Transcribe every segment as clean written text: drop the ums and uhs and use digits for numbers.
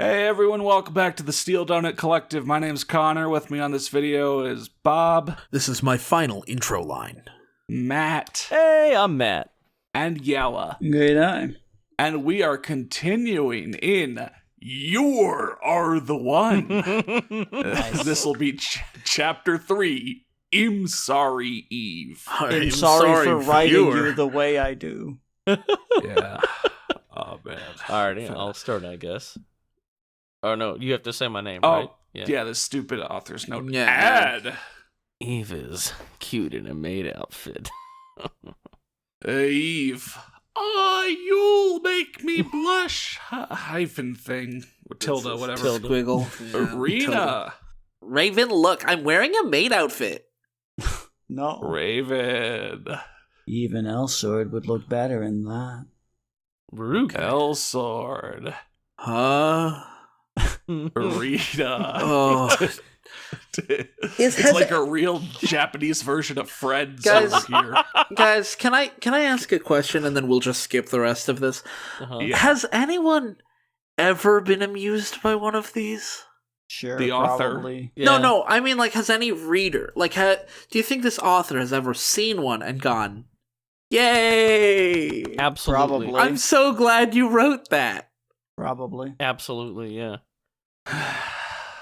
Hey everyone, welcome back to the Steel Donut Collective. My name's Connor. With me on this video is Bob. This is my final intro line. Matt. Hey, I'm Matt. And Yella. Good eye. And we are continuing in You Are the One. This will be chapter 3, I'm Sorry, Eve. I'm sorry for writing you the way I do. Yeah. Oh, man. Alrighty, I'll start, I guess. Oh, no, you have to say my name, Oh, right? yeah, the stupid author's note. Yeah. Add. Eve is cute in a maid outfit. Eve. You'll make me blush. Hyphen thing. Tilda, whatever. Tilda. Squiggle. Arena. Raven, look, I'm wearing a maid outfit. No. Raven. Even Elsword would look better in that. Rude. Elsword. Huh? Arena. Oh. It's like a real Japanese version of Friends Guys. over here. Guys, can I ask a question and then we'll just skip the rest of this? Yeah. Has anyone ever been amused by one of these? Sure, The author. probably. Yeah. No, I mean, like, has any reader, like, do you think this author has ever seen one and gone, yay? Absolutely. Probably. I'm so glad you wrote that. Probably. Absolutely, yeah.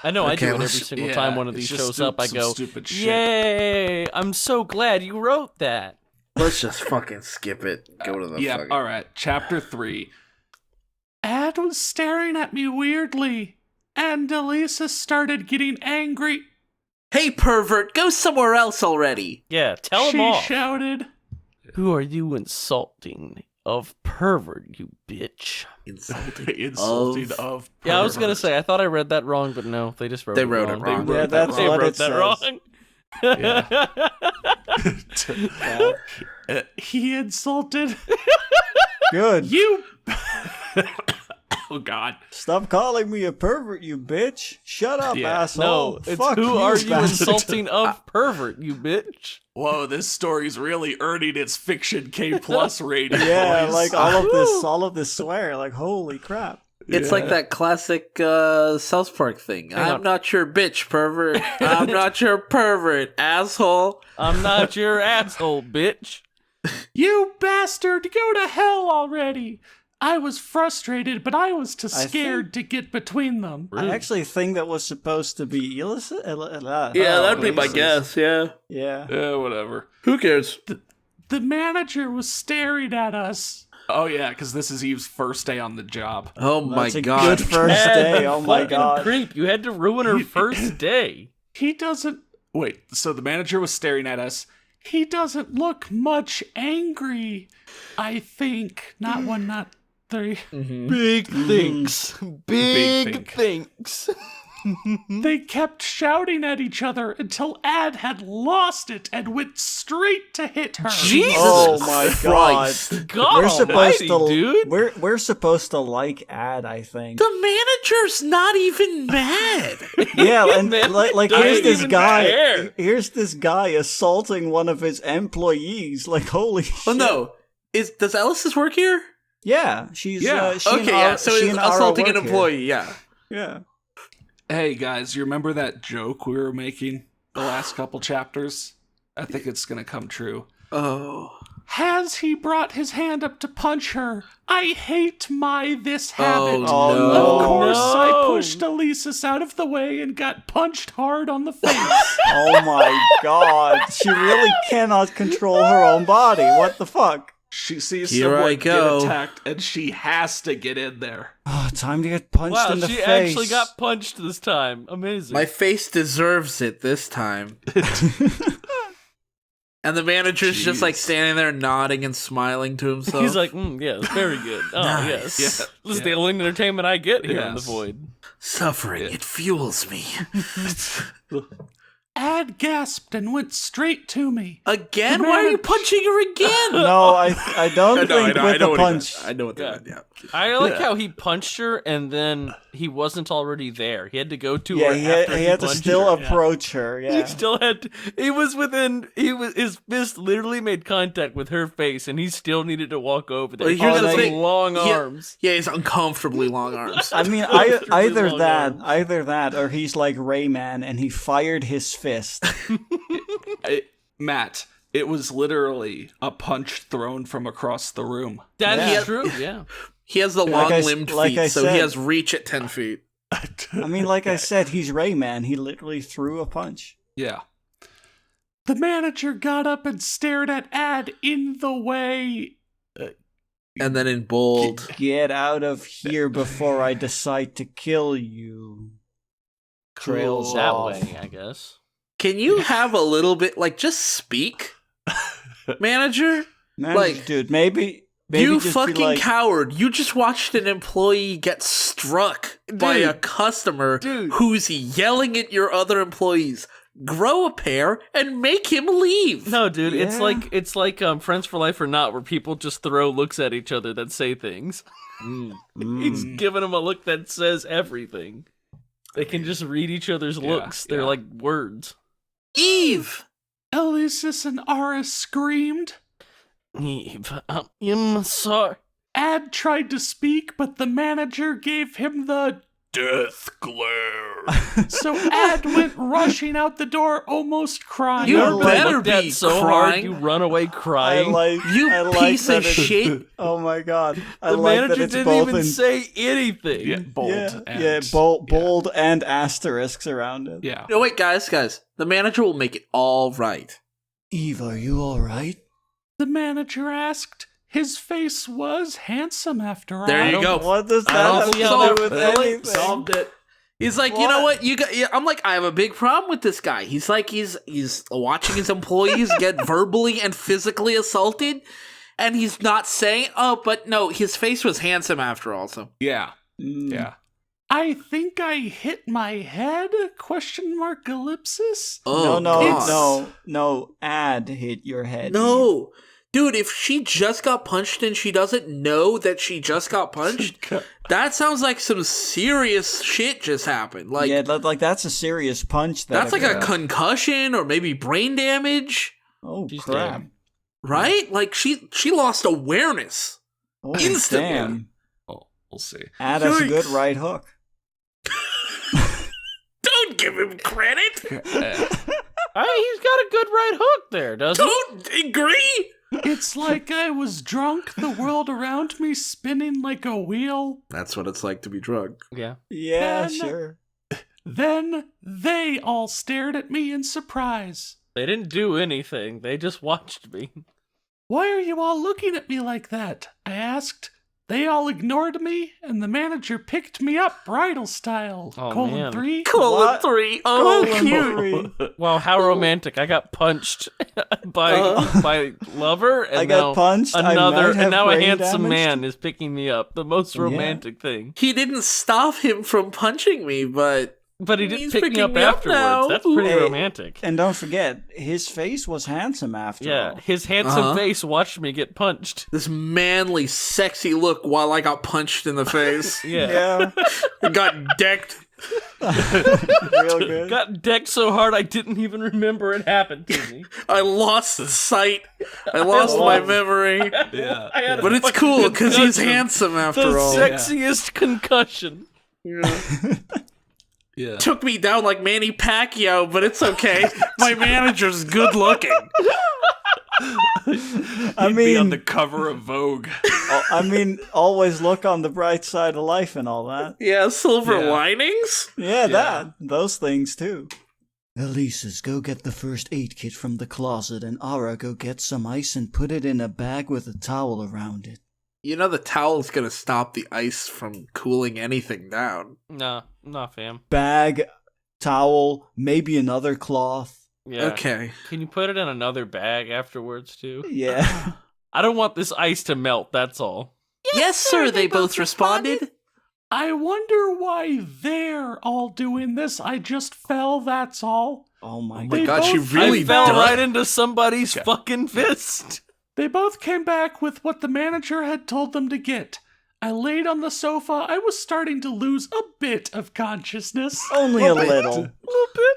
I know I Okay, do it every let's- single time one of these it's just shows up. I some go, stupid shit. yay! I'm so glad you wrote that. Let's just fucking skip it. Go to the Yeah, fucking... alright. Chapter 3. Ad was staring at me weirdly, and Elisa started getting angry. Hey, pervert, go somewhere else already. Yeah, tell him She off. shouted. Who are you insulting? Of pervert, you bitch. Insulting of Yeah, I was gonna pervert. say, I thought I read that wrong, but no, they just wrote They it wrote it wrong. wrong. They Yeah, wrote that's that, what wrote it that says. wrong. He insulted Good. you. Oh God. Stop calling me a pervert, you bitch. Shut up, Yeah. asshole. No, it's Fuck who are you bastard. insulting of pervert, you bitch? Whoa, this story's really earning its fiction K+ rating. Yeah, boys. like all of this swear. Like, holy crap. It's like that classic South Park thing. Hang I'm on. not your bitch, pervert. I'm not your pervert, asshole. I'm not your asshole, bitch. You bastard, go to hell already. I was frustrated, but I was too I scared to get between them. I actually think that was supposed to be illicit. Yeah, that'd be my guess, yeah. Yeah. Yeah, whatever. Who cares? The manager was staring at us. Oh yeah, because this is Eve's first day on the job. Oh my That's a god. good first day. Oh my Fucking god. creep. You had to ruin her first day. He doesn't... Wait, so the manager was staring at us. He doesn't look much angry, I think. Not one, not three. Big things. Big things. They kept shouting at each other until Ad had lost it and went straight to hit her. Jesus Oh my Christ. God We're supposed almighty, to, dude. we're supposed to like Ad, I think. The manager's not even mad. Yeah, and Man, like doesn't here's this even guy. care. Here's this guy assaulting one of his employees. Like, holy shit. Oh no. Does Alice's work here? Yeah, she's Yeah. she Okay, and yeah, Ara- so she he's and Ara assaulting an work here. employee, yeah. Yeah. Hey guys, you remember that joke we were making the last couple chapters? I think it's gonna come true. Oh. Has he brought his hand up to punch her? I hate this habit. Oh, no. Of course, I No. pushed Elisis out of the way and got punched hard on the face. Oh my god. She really cannot control her own body. What the fuck? She sees Here someone I go. get attacked, and she has to get in there. Oh, time to get punched Wow, in the she face. actually got punched this time. Amazing. My face deserves it this time. And the manager's just like Jeez. standing there nodding and smiling to himself. He's like, yes, very good. Oh, Nice. yes. Yeah, This is yeah. the only entertainment I get here in the Yes. void. suffering, it fuels me. Ad gasped and went straight to me. Again? The Why are you manager- punching her again? No, I don't think with the punch. I know what Yeah. meant, yeah. I like how he punched her and then he wasn't already there. He had to go to Yeah, her after he had to punched still her. approach her. He Yeah. still had to, his fist literally made contact with her face, and he still needed to walk over there. Well, here's He the has thing. long He- arms. Yeah, he's uncomfortably long arms. I mean, Comfortably long either that, or he's like Rayman and he fired his fist. Matt, it was literally a punch thrown from across the room. That is Yeah. true, yeah. He has the Like long-limbed like feet, I so said. he has reach at 10 feet. I mean, like I said, he's Rayman. He literally threw a punch. Yeah. The manager got up and stared at Ad in the way. And then in bold, Get out of here before I decide to kill you. Trails That off. way, I guess. can you have a little bit, like, just speak, manager? Man, Like, dude, maybe You just be fucking like, coward. You just watched an employee get struck by a customer Dude. who's yelling at your other employees. Grow a pair and make him leave. No, dude, Yeah. it's like Friends for Life or Not, where people just throw looks at each other that say things. He's giving them a look that says everything. They can just read each other's looks. They're yeah. like words. Eve! Elysis and Ara screamed. Eve, I'm sorry. Ad tried to speak, but the manager gave him the death glare. So Ad went rushing out the door, almost crying. You Ever been better looked at be so hard crying. you run away I crying. You piece that of it's- shit. Oh my god. I The like that manager it's didn't both even in say anything. Yeah, bold. bold and asterisks around it. Yeah. No, wait, guys. The manager will make it all right. Eve, are you alright? The manager asked. His face was handsome after all. There you go. What does I that don't have to see how do that with really anything? solved it. He's like, you know what? You got. Yeah, I'm like, I have a big problem with this guy. He's like, he's watching his employees get verbally and physically assaulted, and he's not saying, oh, but no, his face was handsome after all. So Yeah. Mm. Yeah. I think I hit my head? Question mark ellipsis? oh, No. Ad hit your head. no. Dude, if she just got punched and she doesn't know that she just got punched, that sounds like some serious shit just happened. Like, yeah, that's a serious punch. that's like a concussion or maybe brain damage, oh She's crap! dead. right? Like she lost awareness. Oh, Instantly. damn. Oh, we'll see. Ad has a good Yikes. right hook. Don't give him credit. He's got a good right hook there, doesn't he? Don't agree. It's like I was drunk, the world around me spinning like a wheel. That's what it's like to be drunk. Yeah. Yeah, Then- sure. Then they all stared at me in surprise. They didn't do anything. They just watched me. Why are you all looking at me like that? I asked. They all ignored me, and the manager picked me up bridal style. Oh, man. 3. What? 3. Oh, Colon cute. 3. Wow, how romantic. I got punched by lover, and I got punched. I another, might have and now a brain handsome damage. man is picking me up. The most romantic thing. He didn't stop him from punching me, but But he did He's pick me picking up me up afterwards. now. That's pretty Hey, romantic. And don't forget, his face was handsome after Yeah, all. his handsome Uh-huh. face watched me get punched. this manly, sexy look while I got punched in the face. Yeah. Yeah, I got decked. real good. Got decked so hard I didn't even remember it happened to me. I lost sight. I lost my memory. Yeah. I had a But it's fucking cool because he's concussion. handsome The after all. sexiest concussion. Yeah. Took me down like Manny Pacquiao, but it's okay. My manager's good looking. I He'd be on mean, the cover of Vogue. always look on the bright side of life and all that. Yeah, silver Yeah. linings. Yeah, those things too. Elises, go get the first aid kit from the closet, and Ara, go get some ice and put it in a bag with a towel around it. You know the towel's gonna stop the ice from cooling anything down. Nah, fam. Bag, towel, maybe another cloth. Yeah. Okay. Can you put it in another bag afterwards, too? Yeah. I don't want this ice to melt, that's all. Yes, sir, they both responded. I wonder why they're all doing this. I just fell, that's all. Oh my my They God, she both- really I fell done- right into somebody's fucking fist. They both came back with what the manager had told them to get. I laid on the sofa. I was starting to lose a bit of consciousness. Only a little. A little bit.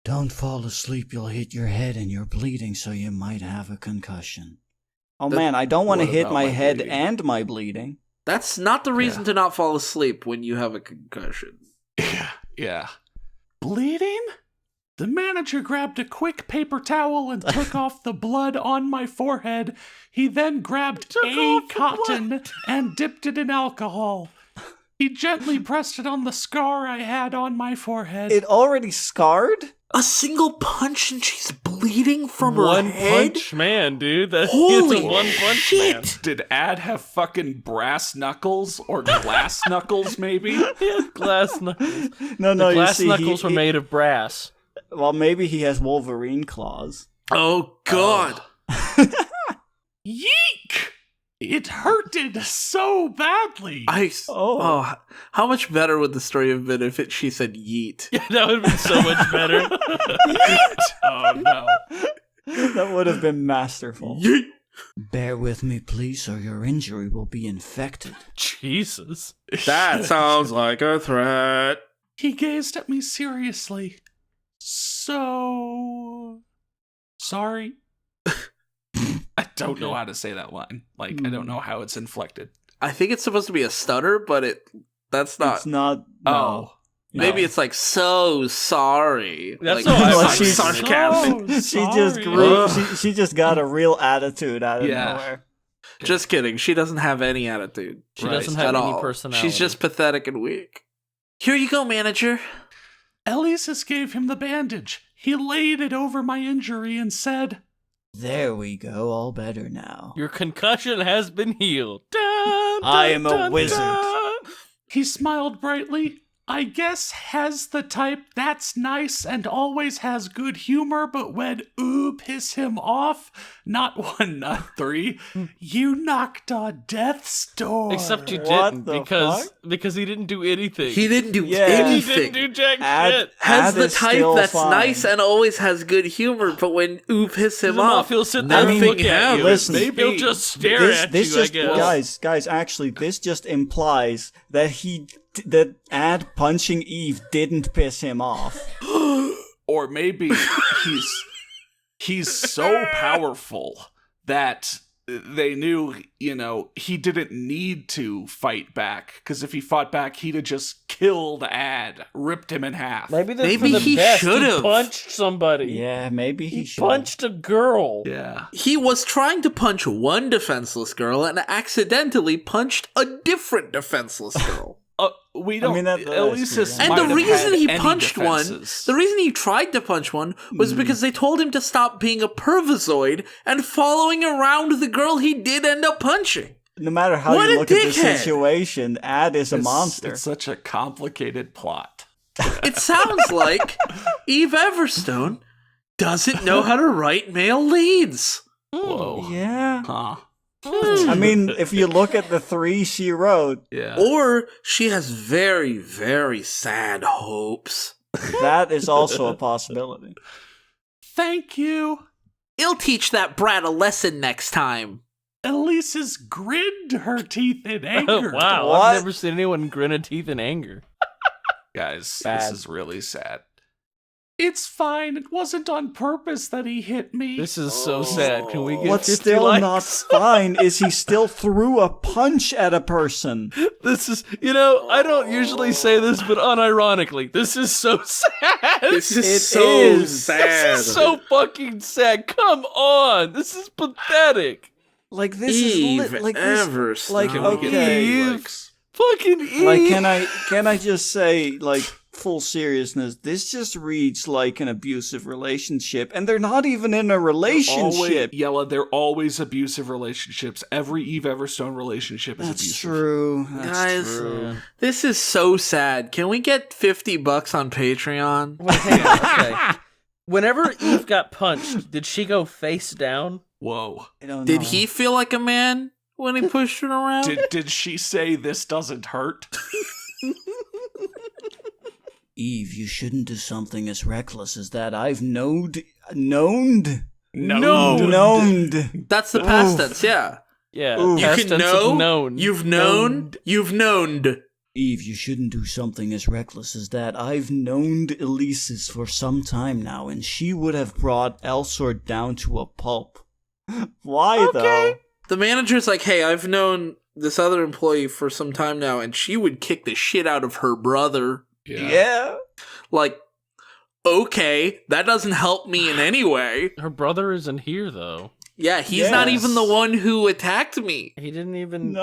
Don't fall asleep, you'll hit your head and you're bleeding, so you might have a concussion. Oh man, I don't want to What hit about my my head bleeding? and my bleeding. That's not the reason to not fall asleep when you have a concussion. Yeah. Bleeding? The manager grabbed a quick paper towel and took off the blood on my forehead. He then grabbed a cotton and dipped it in alcohol. He gently pressed it on the scar I had on my forehead. It already scarred? A single punch and she's bleeding from her One head? punch man, dude. That's Holy a one punch shit! man. Did Ad have fucking brass knuckles or glass knuckles, maybe? He had glass knuckles. No, The you glass see, knuckles were made of brass. Well, maybe he has Wolverine claws. Oh, God. Yeek! It hurted so badly. Oh, how much better would the story have been if she said yeet? Yeah, that would have been so much better. Oh, no. That would have been masterful. Yeet! Bear with me, please, or your injury will be infected. Jesus. That sounds like a threat. He gazed at me seriously. So... sorry. I don't know how to say that line. Like, I don't know how it's inflected. I think it's supposed to be a stutter, but that's not. It's not. No. Oh. Maybe it's like, so sorry. That's like, how I Well, like she's- sarcastic. So She just sorry. grew. She just got a real attitude out of Yeah. nowhere. Just kidding. She doesn't have any attitude. She Right. doesn't have at any all. personality. She's just pathetic and weak. Here you go, manager. Elias gave him the bandage. He laid it over my injury and said, There we go. All better now. Your concussion has been healed. Dun, I dun, am a dun, wizard. dun. he smiled brightly. I guess has the type that's nice and always has good humor, but when piss him off, not one, not three, you knocked on death's door. Except you What didn't the because he didn't do anything. He didn't do Yeah. He anything. didn't do jack Ad- shit. Has Ad the is type still that's fine. nice and always has good humor, but when piss him off, He'll sit there and nothing look at you. happens. Listen, Maybe he'll just stare at this you, just, I guess. guys, actually, this just implies that that Ad punching Eve didn't piss him off. Or maybe he's so powerful that they knew, he didn't need to fight back. Because if he fought back, he'd have just killed Ad, ripped him in half. Maybe that's Maybe for the he best. should've. He punched somebody. Yeah, maybe he He should. punched a girl. Yeah. He was trying to punch one defenseless girl and accidentally punched a different defenseless girl. We don't. mean, that- at that's least true, this yeah. And might the have reason had he any punched defenses. one, the reason he tried to punch one was because they told him to stop being a pervisoid and following around the girl he did end up punching. No matter how What you a look at the dickhead. situation, Ad is a monster. It's such a complicated plot. It sounds like Eve Everstone doesn't know how to write male leads. Whoa. Yeah. Huh. I mean, if you look at the 3 she wrote, Yeah. Or she has very, very sad hopes. that is also a possibility. Thank you. He'll teach that brat a lesson next time. Elise's grinned her teeth in anger. Wow, What? I've never seen anyone grin a teeth in anger. Guys, Bad. this is really sad. It's fine. It wasn't on purpose that he hit me. This is so sad. Can we get What's 50 still likes? not fine is he still threw a punch at a person. This is, I don't usually say this, but unironically, this is so sad. This is It so is. sad. This is so fucking sad. Come on. This is pathetic. Like this Eve is like this. Everstone. Like Can we get okay, any Eve. likes? Fucking Eve. like can I just say like full seriousness? This just reads like an abusive relationship, and they're not even in a relationship. Yella, they're always abusive relationships. Every Eve Everstone relationship is That's abusive. true. That's Guys, true. this is so sad. Can we get $50 on Patreon? Wait, hang on, okay. Whenever Eve got punched, did she go face down? Whoa. I don't know. Did he feel like a man when he pushed her around? Did she say this doesn't hurt? Eve, you shouldn't do something as reckless as that. I've known. No. That's the past tense, yeah. Yeah, Ooh. You past can tense of know. known. You've known. You've known. Eve, you shouldn't do something as reckless as that. I've known Elise's for some time now, and she would have brought Elsword down to a pulp. Why, though? The manager's like, hey, I've known this other employee for some time now, and she would kick the shit out of her brother. Yeah. Like, okay, that doesn't help me in any way. Her brother isn't here though. Yeah, he's not Yes. even the one who attacked me. He didn't even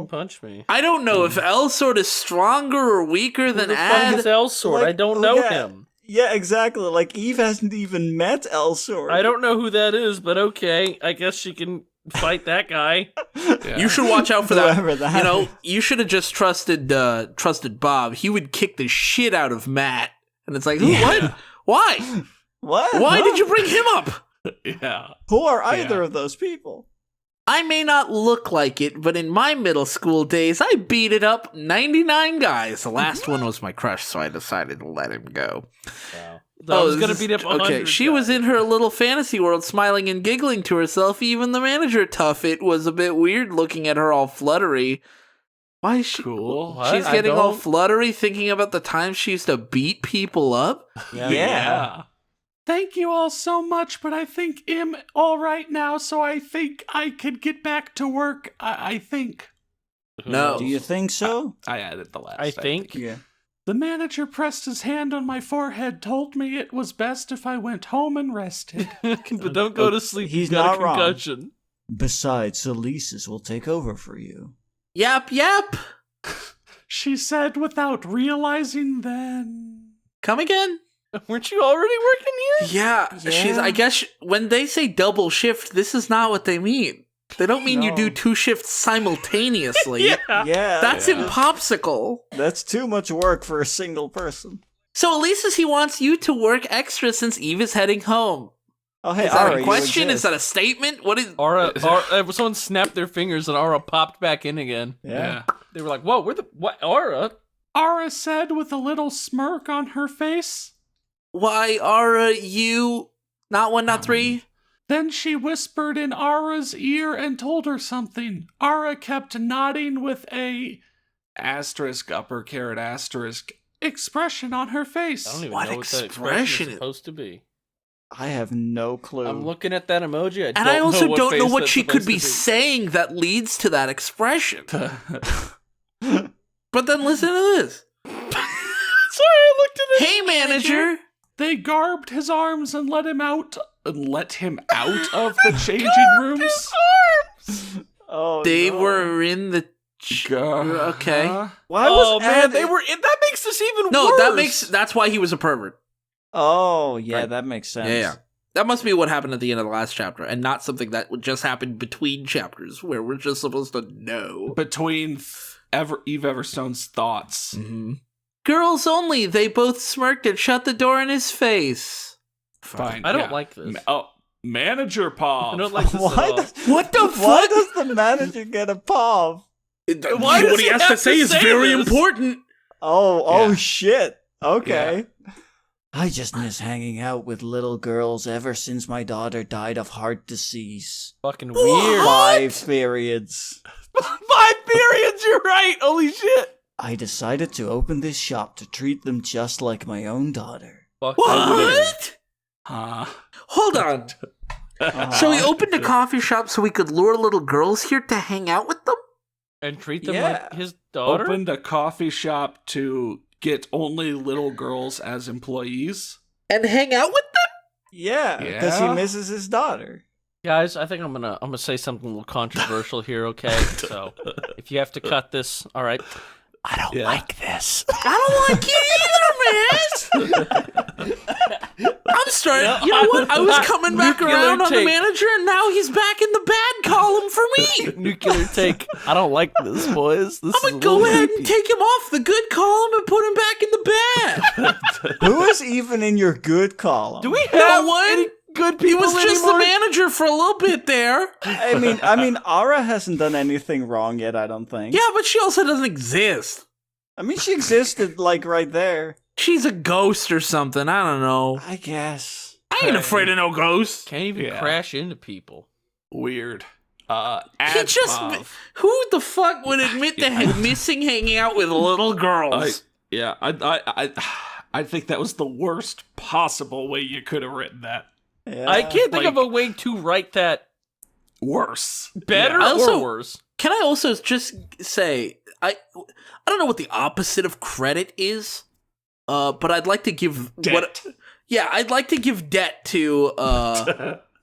punch me. I don't know if Elsword is stronger or weaker than Who the fuck is Ad. Elsword? I Like, don't know yeah. him. Yeah, exactly. Like, Eve hasn't even met Elsword. I don't know who that is, but okay. I guess she can fight that guy. You should watch out for that. Whoever that You know, is. you should have just trusted Bob. He would kick the shit out of Matt. And it's like, what? Why? What? Why Huh? did you bring him up? Yeah. Who are either Yeah. of those people? I may not look like it, but in my middle school days, I beat it up 99 guys. The last one was my crush, so I decided to let him go. Wow. I was this gonna is- beat up 100 Okay, she was guys. in her little fantasy world, smiling and giggling to herself. Even the manager, Tough, it was a bit weird looking at her all fluttery. Why is she? Cool. What? She's I getting all don't- fluttery, thinking about the time she used to beat people up. Yeah. Thank you all so much, but I think I'm all right now, so I think I could get back to work. I think. No. Do you think so? I added the last. I think. Yeah. The manager pressed his hand on my forehead, told me it was best if I went home and rested. But don't go to sleep. He's You've got not a wrong. concussion. Besides, Elise's will take over for you. Yap, yap. She said without realizing then. Come again? Weren't you already working here? Yeah, she's. I guess when they say double shift, this is not what they mean. They don't mean you No. do 2 shifts simultaneously. Yeah. That's impopsicle. That's too much work for a single person. So Elise says he wants you to work extra since Eve is heading home. Oh, hey, Is that Ara, a you question? Is exist. that a statement? What is? Aura, someone snapped their fingers and Aura popped back in again. Yeah. They were like, "Whoa, what? Aura?" Ara said with a little smirk on her face. Why are you not 1, not 3? Then she whispered in Ara's ear and told her something. Ara kept nodding with a asterisk, upper caret asterisk expression on her face. I don't even What know what that expression expression is is- supposed to be. I have no clue. I'm looking at that emoji. And I also don't know what she could supposed be to saying that leads to that expression. But then listen to this. Sorry, I looked at it. Hey, manager. They garbed his arms and let him out of the changing rooms. Oh, They no. were in the. Okay. Why Oh was man, Ed- they were. That makes this even No, worse. that's why he was a pervert. Oh, yeah, Right. that makes sense. Yeah. That must be what happened at the end of the last chapter, and not something that would just happen between chapters where we're just supposed to know. Between Eve Everstone's thoughts. Mm-hmm. Girls only. They both smirked and shut the door in his face. Fine. I don't yeah. like this. Manager Paul. I don't like this at Why all. does, What the why fuck? does the manager get a POV? Why does what he he has have to say to is say very this? important. Oh, Yeah. shit. Okay. I just miss hanging out with little girls ever since my daughter died of heart disease. Fucking weird. 5 periods. 5 periods. You're right. Holy shit. I decided to open this shop to treat them just like my own daughter. Fuck. What? Huh. Hold on. So he opened a coffee shop so we could lure little girls here to hang out with them? And treat them Yeah. like his daughter. Opened a coffee shop to get only little girls as employees. And hang out with them? Yeah, because he Yeah? misses his daughter. Guys, I think I'm gonna say something a little controversial here. Okay, so if you have to cut this, all right. I don't like this. I don't like it either, man. I'm starting. You know what? I was coming back Nuclear around on the take. manager, and now he's back in the bad column for me. Nuclear take. I don't like this, boys. This I'm is gonna a go little ahead creepy. and take him off the good column and put him back in the bad. Who is even in your good column? Do we No have one. any good He people was just the anymore? manager for a little bit there. I mean, Ara hasn't done anything wrong yet, I don't think. Yeah, but she also doesn't exist. I mean, she existed, like, right there. She's a ghost or something. I don't know. I guess. I ain't afraid of no ghosts. Can't even Yeah. crash into people. Weird. He just who the fuck would admit to missing hanging out with little girls? I think that was the worst possible way you could have written that. Yeah. I can't think of a way to write that Worse. better or worse. Can I also just say I don't know what the opposite of credit is, but I'd like to give Debt. I'd like to give debt to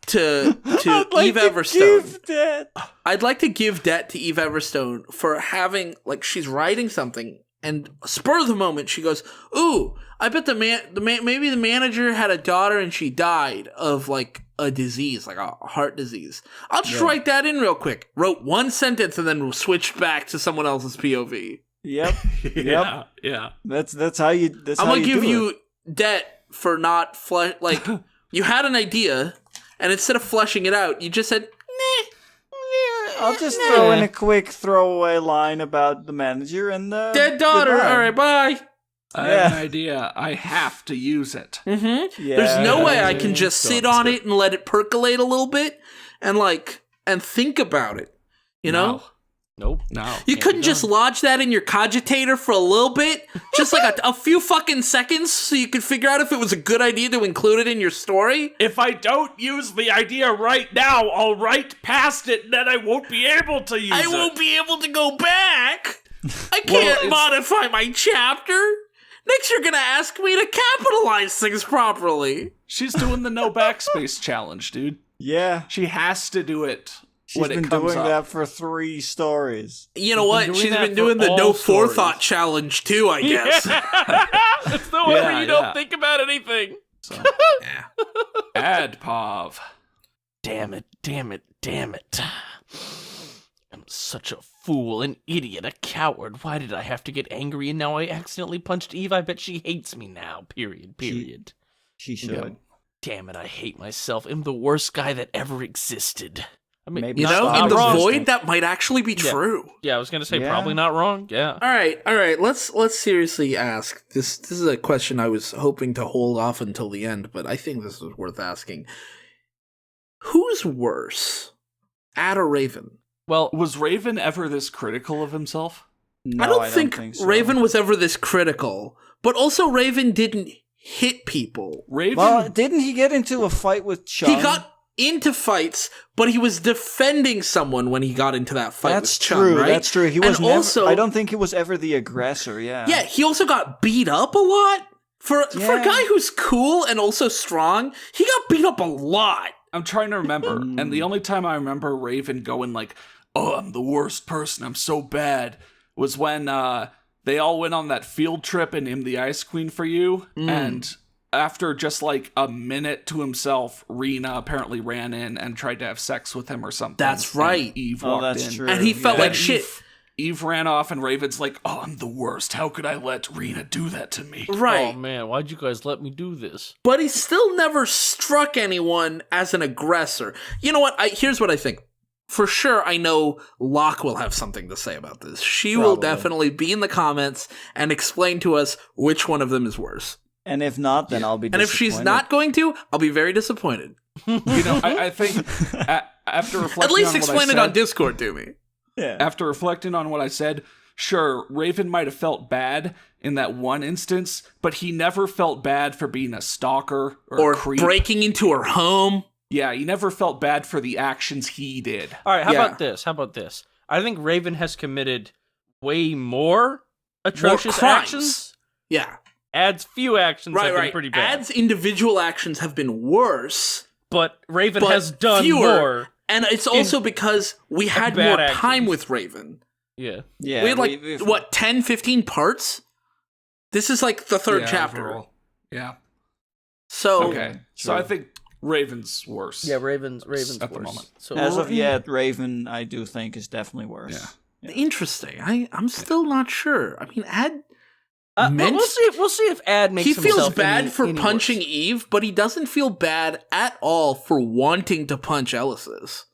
to I'd Eve like to Everstone. give that. I'd like to give debt to Eve Everstone for having, like, she's writing something, and spur of the moment, she goes, "Ooh, I bet maybe the manager had a daughter and she died of, like, a disease, like a heart disease. I'll just write that in real quick." Wrote one sentence and then switched back to someone else's POV. Yep. Yeah. That's how you. That's I'm how gonna you give do you it. debt for not like you had an idea, and instead of fleshing it out, you just said, "Nah." I'll just throw in a quick throwaway line about the manager and the Dead daughter. goodbye. All right, bye. I have an idea. I have to use it. Mm-hmm. Yeah, There's no way I can just sit don't. on it and let it percolate a little bit and think about it. You know? Nope. No. You Can't couldn't be just done. lodge that in your cogitator for a little bit? Just like a few fucking seconds so you could figure out if it was a good idea to include it in your story? If I don't use the idea right now, I'll write past it and then I won't be able to use it. I won't be able to go back. I can't modify my chapter. Next, you're gonna ask me to capitalize things properly. She's doing the no backspace challenge, dude. Yeah, She has to do it she's when been it comes doing up. that for 3 stories. You know what? doing She's that been for doing the all no stories. forethought challenge too, I guess. It's the one where Yeah, you don't yeah. think about anything. So, Yeah. Adpov. Damn it. I'm such a fool, an idiot, a coward. Why did I have to get angry and now I accidentally punched Eve? I bet she hates me now. Period. She should. Damn it, I hate myself. I'm the worst guy that ever existed. I mean, Maybe You not- know, Stop in the not wrong. void, that might actually be Yeah. true. Yeah, I was gonna say Yeah. probably not wrong. Yeah. All right. Let's seriously ask this. This is a question I was hoping to hold off until the end, but I think this is worth asking. Who's worse, Ad or Raven? Well, Was Raven ever this critical of himself? No, I don't think so. Raven was ever this critical, but also Raven didn't hit people. Raven. Well, didn't he get into a fight with Chung? He got into fights, but he was defending someone when he got into that fight That's with Chung, true. right? That's true. He was And never. also, I don't think he was ever the aggressor. Yeah. Yeah, he also got beat up a lot. For a Yeah. guy who's cool and also strong, he got beat up a lot. I'm trying to remember, and the only time I remember Raven going like, "Oh, I'm the worst person. I'm so bad," was when they all went on that field trip and I'm the Ice Queen for you, and after just like a minute to himself, Rena apparently ran in and tried to have sex with him or something. That's and right. Eve Oh, walked that's in. true. And he felt Then like shit. Eve ran off, and Raven's like, "Oh, I'm the worst. How could I let Rena do that to me?" Right. oh man, why'd you guys let me do this? But he still never struck anyone as an aggressor. You know what? Here's what I think. For sure, I know Locke will have something to say about this. She will Probably. definitely be in the comments and explain to us which one of them is worse. And if not, then I'll be. And if she's disappointed. not going to, I'll be very disappointed. You know, I think after reflecting At least on what I explain it said, on Discord to me. yeah. after reflecting on what I said, sure, Raven might have felt bad in that one instance, but he never felt bad for being a stalker or Or a creep. breaking into her home. Yeah, he never felt bad for the actions he did. All right, how Yeah. about this? I think Raven has committed way more atrocious crimes. actions. Yeah. Ad's few actions have been Right. pretty bad. Ad's individual actions have been worse. But Raven But has done fewer. more. And it's also because we had bad more actions. time with Raven. Yeah. Yeah. We had like, 10, 15 parts? This is like the third Yeah, chapter. overall. Yeah. So, Okay. So I think Raven's worse. Yeah, Raven's At the worse. moment. So As of yet, Raven, I do think is definitely worse. Yeah. interesting. I'm still not sure. I mean, Ad, but meant- we'll see if Ad makes he feels himself bad any- for any punching worse. Eve, but he doesn't feel bad at all for wanting to punch Ellis's.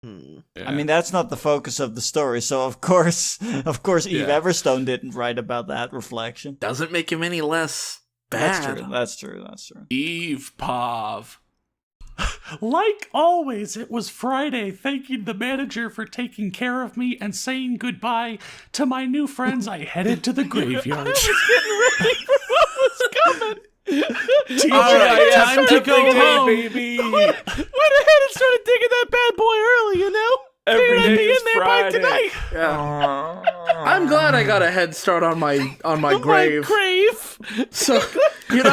Yeah. I mean, that's not the focus of the story, so of course, Eve Yeah. Everstone didn't write about that reflection. Doesn't make him any less bad. That's true. Eve Pav. Like always, it was Friday, thanking the manager for taking care of me and saying goodbye to my new friends. I headed to the graveyard. TJ, All right, time to go home. baby. Went ahead and started digging that bad boy early, you know? Every Figured I'd day be is in there by Friday. tonight. Yeah. I'm glad I got a head start on my grave. My grave. So, you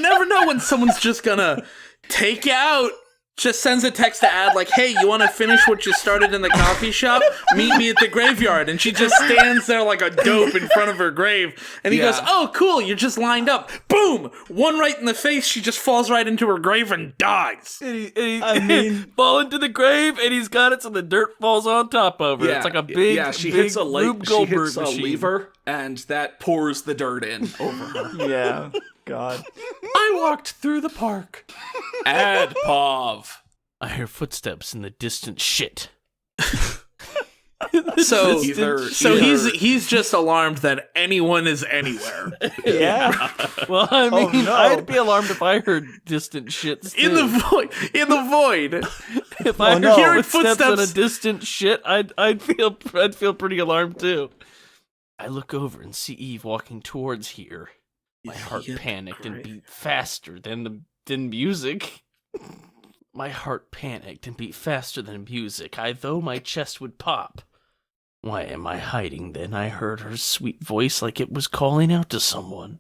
never know when someone's just gonna take you out. Just sends a text to Ad like, hey, you want to finish what you started in the coffee shop? Meet me at the graveyard. And she just stands there like a dope in front of her grave. And he goes, oh, cool, you're just lined up. Boom! One right in the face, she just falls right into her grave and dies. And he fall into the grave, and he's got it so the dirt falls on top of her. It's like a big, she big hits a Rube Goldberg she hits a machine. lever, and that pours the dirt in over her. Yeah. God. I walked through the park. AddxEve. I hear footsteps in the distant shit. So Either- he's just alarmed that anyone is anywhere. Yeah. Well, I mean, Oh, no. I'd be alarmed if I heard distant shit. In the void. If I heard no. Hearing footsteps in a footsteps. distant shit, I'd feel pretty alarmed too. I look over and see Eve walking towards here. My heart panicked and beat faster than music. My heart panicked and beat faster than music. Though my chest would pop. Why am I hiding then? I heard her sweet voice like it was calling out to someone.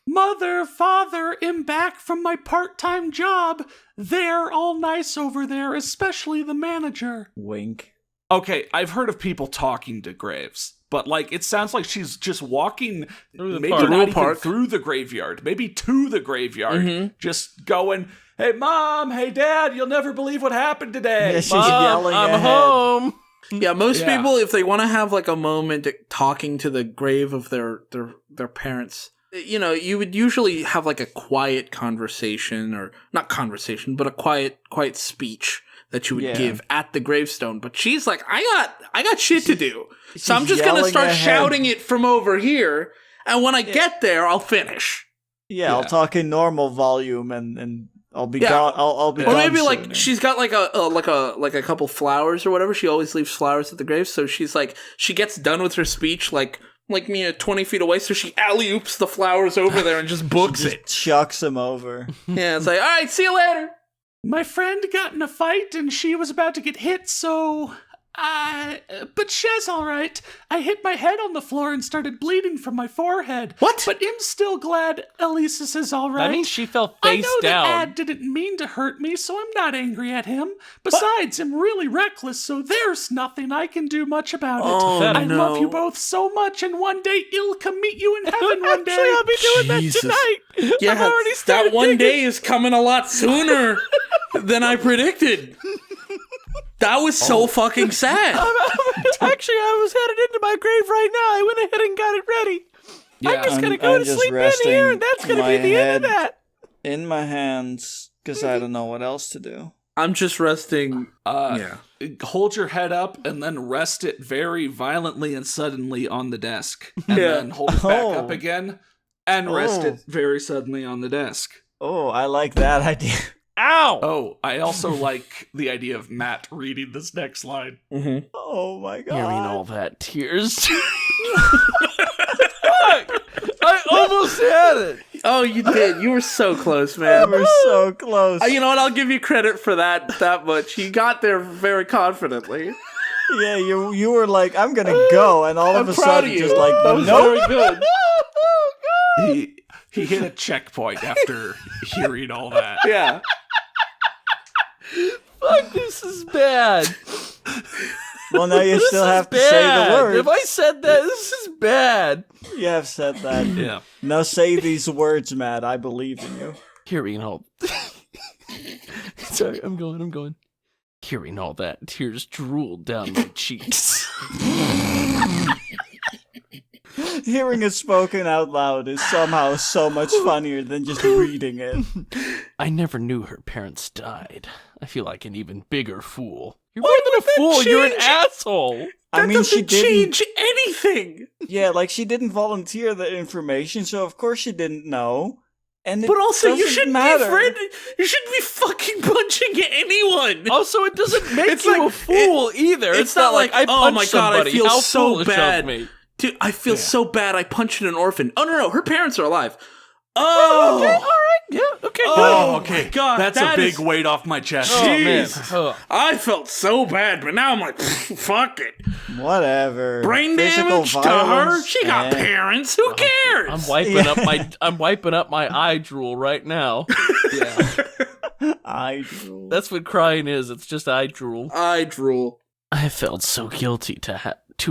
Mother, father, am back from my part-time job. They're all nice over there, especially the manager. Wink. Okay, I've heard of people talking to graves, but it sounds like she's just walking Through the maybe park. not even Park. through the graveyard, maybe to the graveyard, Mhm. just going, hey mom, hey dad, you'll never believe what happened today. Yeah, she's Mom, yelling I'm ahead. home. Yeah, most Yeah. people, if they want to have a moment talking to the grave of their parents, you would usually have a quiet conversation, or not conversation, but a quiet speech that you would give at the gravestone. But she's like, I got shit to do, so I'm just gonna yelling start ahead. shouting it from over here, and when I get there, I'll finish. Yeah, I'll talk in normal volume and I'll be Yeah. gone. I'll be Or gone maybe soon. she's got a couple flowers or whatever. She always leaves flowers at the grave, so she's she gets done with her speech like me 20 feet away, so she alley-oops the flowers over there and just books it. chucks him over. Yeah, it's like, all right, see you later. My friend got in a fight and she was about to get hit, so but she's all right. I hit my head on the floor and started bleeding from my forehead. What? But I'm still glad Elisis is all right. That means she fell I face know down. that Ad didn't mean to hurt me, so I'm not angry at him. Besides, I'm really reckless, so there's nothing I can do much about it. Oh, I no. love you both so much, and one day I'll come meet you in heaven one day. Actually, I'll be doing Jesus. that tonight. Yeah, I've already started that one digging. day is coming a lot sooner than I predicted. That was so fucking sad. Actually, I was headed into my grave right now. I went ahead and got it ready. I'm just gonna go I'm to just sleep in resting here, and that's gonna my be the end of head that. in my hands because I don't know what else to do. I'm just resting. Yeah. Hold your head up and then rest it very violently and suddenly on the desk. And Yeah. then hold it back up Oh. again and rest Oh. it very suddenly on the desk. Oh, I like that idea. Ow! Oh, I also like the idea of Matt reading this next line. Mm-hmm. Oh my god. Hearing all that tears. Fuck! I almost had it. Oh, you did. You were so close, We man. were so close. You know what? I'll give you credit for that much. You got there very confidently. Yeah, you were like, I'm gonna go, and all I'm of a proud sudden, of you. just like, That was nope. very good. He hit a checkpoint after hearing all that. Yeah. Fuck, this is bad. Well, now you This still is have to say the bad. words. If I said that, this is bad. You have said that. Yeah. Now say these words, Matt. I believe in you. Hearing all... Sorry, I'm going. Hearing all that, tears drooled down my cheeks. Hearing it spoken out loud is somehow so much funnier than just reading it. I never knew her parents died. I feel like an even bigger fool. You're more than a fool, you're an asshole. I mean, she Doesn't didn't. change anything. Yeah, like she didn't volunteer the information, so of course she didn't know. And But also, you doesn't shouldn't matter. be afraid. You shouldn't be fucking punching anyone. Also, it doesn't make It's you like- a fool either. it's not like, I oh punched my God, I somebody. feel How so foolish bad. of me. Dude, I feel so bad. I punched an orphan. Oh no, her parents are alive. Oh, Okay, all right. Yeah, okay, good. Oh, okay. my God, That's that a big is- weight off my chest. Oh, man. jeez. Oh. I felt so bad, but now I'm like, fuck it. Whatever. Brain Physical damage to her. violence, She got parents. Who cares? I'm wiping up my eye drool right now. I drool. That's what crying is. It's just eye drool. I drool. I felt so guilty to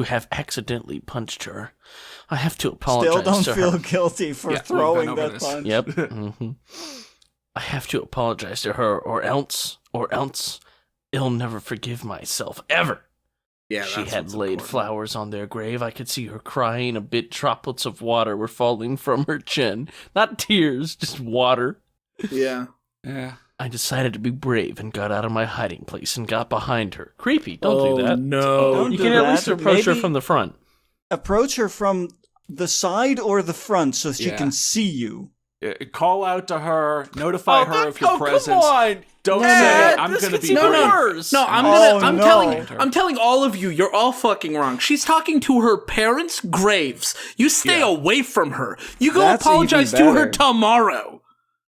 have accidentally punched her. I have to apologize Still don't to feel her. guilty for Yeah, we've throwing been over that this. punch. Yep. hmm I have to apologize to her, or else, I'll never forgive myself ever. Yeah, She that's had what's laid important. flowers on their grave. I could see her crying. A bit droplets of water were falling from her chin. Not tears, just water. Yeah. Yeah. I decided to be brave and got out of my hiding place and got behind her. Creepy, don't do that. No. Don't You do can at that. least approach her Maybe from the front. approach her from the side or the front so she Yeah. can see you. Call out to her, notify her of your presence. Come on. Don't Dad, say I'm this gonna gets be even brave. worse. No, I'm Oh, gonna. no. I'm telling all of you. You're all fucking wrong. She's talking to her parents' graves. You stay Yeah. away from her. You go That's apologize even to her better. tomorrow.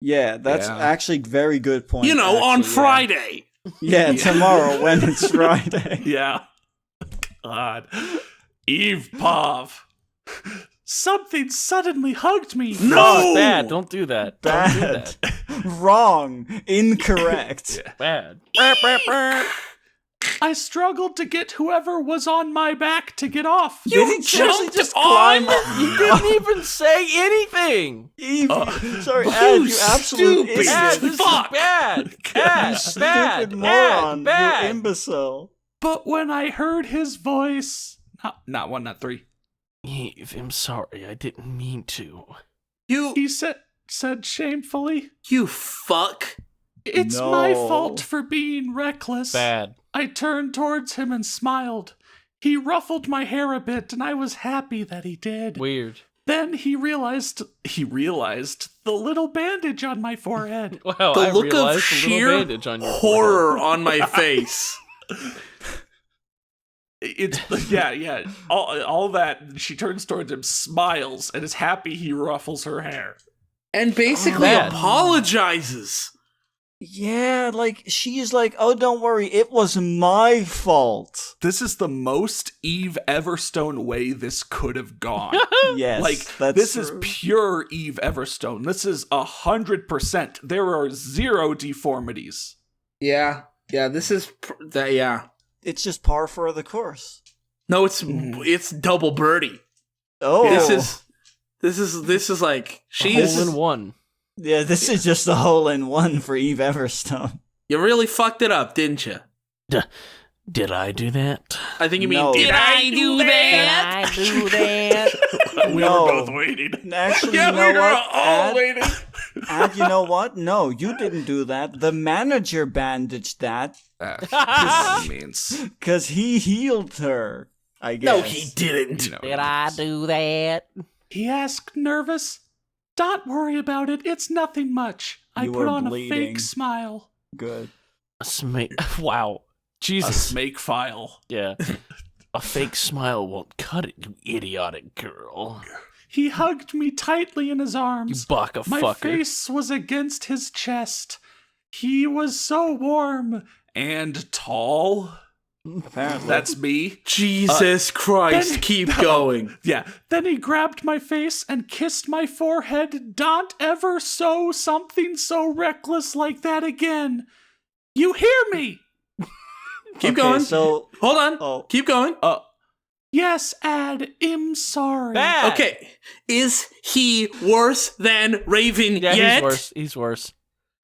Yeah, that's Yeah. actually very good point. You know, on actually, yeah. Friday. Yeah, tomorrow when it's Friday. Yeah. God. Eve Pav. Something suddenly hugged me. No! It's bad. Don't do that. Don't do Bad. that. Wrong. Incorrect. Bad. I struggled to get whoever was on my back to get off. You Did he seriously jumped just on? climb up? You didn't even say anything. Eve, sorry, you Ad, you absolute stupid Ad, idiot. this Fuck. is bad. You Ad, stupid bad. moron. Bad. You imbecile. But when I heard his voice, not one, not three, Eve, I'm sorry. I didn't mean to. he said shamefully, You fuck. "It's No. my fault for being reckless." Bad. I turned towards him and smiled. He ruffled my hair a bit, and I was happy that he did. Weird. Then he realized the little bandage on my forehead. Wow, The I look of realized the little sheer bandage on your horror on my face. It's yeah. All that. She turns towards him, smiles, and is happy he ruffles her hair. And basically Man. apologizes. Yeah, like, she's like, oh, don't worry, it was my fault. This is the most Eve Everstone way this could have gone. Yes, Like, that's this true. is pure Eve Everstone. This is 100%. There are zero deformities. Yeah. Yeah, this is that. Yeah. It's just par for the course. No, it's double birdie. Oh, This is like Hole she's in one. yeah, this is just a hole in one for Eve Everstone. you really fucked it up, didn't you? Did I do that? I think you mean No. did I do that? Did I do that? We No. were both waiting. Actually, Yeah, you we know were what? all waiting. Ad, you know what? No, you didn't do that. The manager bandaged that That's what he means. because he healed her, I guess. No, he didn't. You know what Did he I means. do that? He asked, nervous. Don't worry about it. It's nothing much. I You put were on a bleeding. fake smile. Good. Wow. A Jesus. snake file. Yeah. A fake smile won't cut it, you idiotic girl. He hugged me tightly in his You arms. baka My fucker. face was against his chest. He was so warm and tall. Apparently. That's me. Jesus Christ, then- keep going. Yeah. Then he grabbed my face and kissed my forehead. Don't ever sow something so reckless like that again. You hear me? Keep Okay, going. So, Hold on. oh, Keep going. Yes, Ad, I'm sorry. Bad. Okay. Is he worse than Raven Yeah, yet? he's worse. He's worse.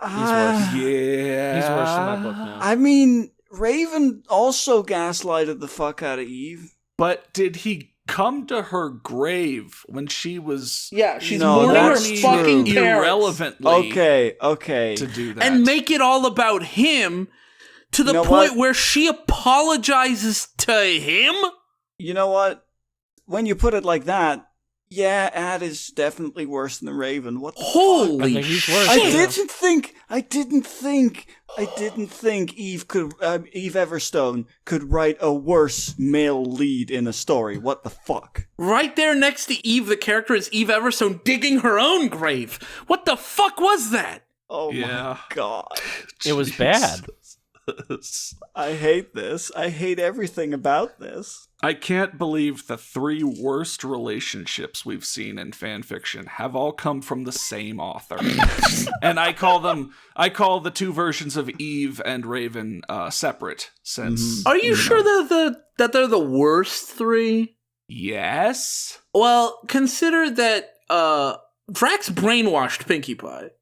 ah, Yeah. He's worse in my book now. I mean, Raven also gaslighted the fuck out of Eve. But did he come to her grave when she was Yeah, she's No, mourning her that's fucking true. parents. irrelevantly Okay. to do that? And make it all about him to the You know point what? where she apologizes to him? You know what? When you put it like that, Yeah, Ad is definitely worse than Raven. What the fuck? Holy I think he's worse. shit! I didn't think Eve Everstone could write a worse male lead in a story. What the fuck? Right there next to Eve, the character is Eve Everstone digging her own grave. What the fuck was that? Oh Yeah. my god. It was bad. I hate this. I hate everything about this. I can't believe the 3 worst relationships we've seen in fanfiction have all come from the same author. And I call the 2 versions of Eve and Raven separate, since... Are you sure that they're the worst 3? Yes? Well, consider that Drax brainwashed Pinkie Pie.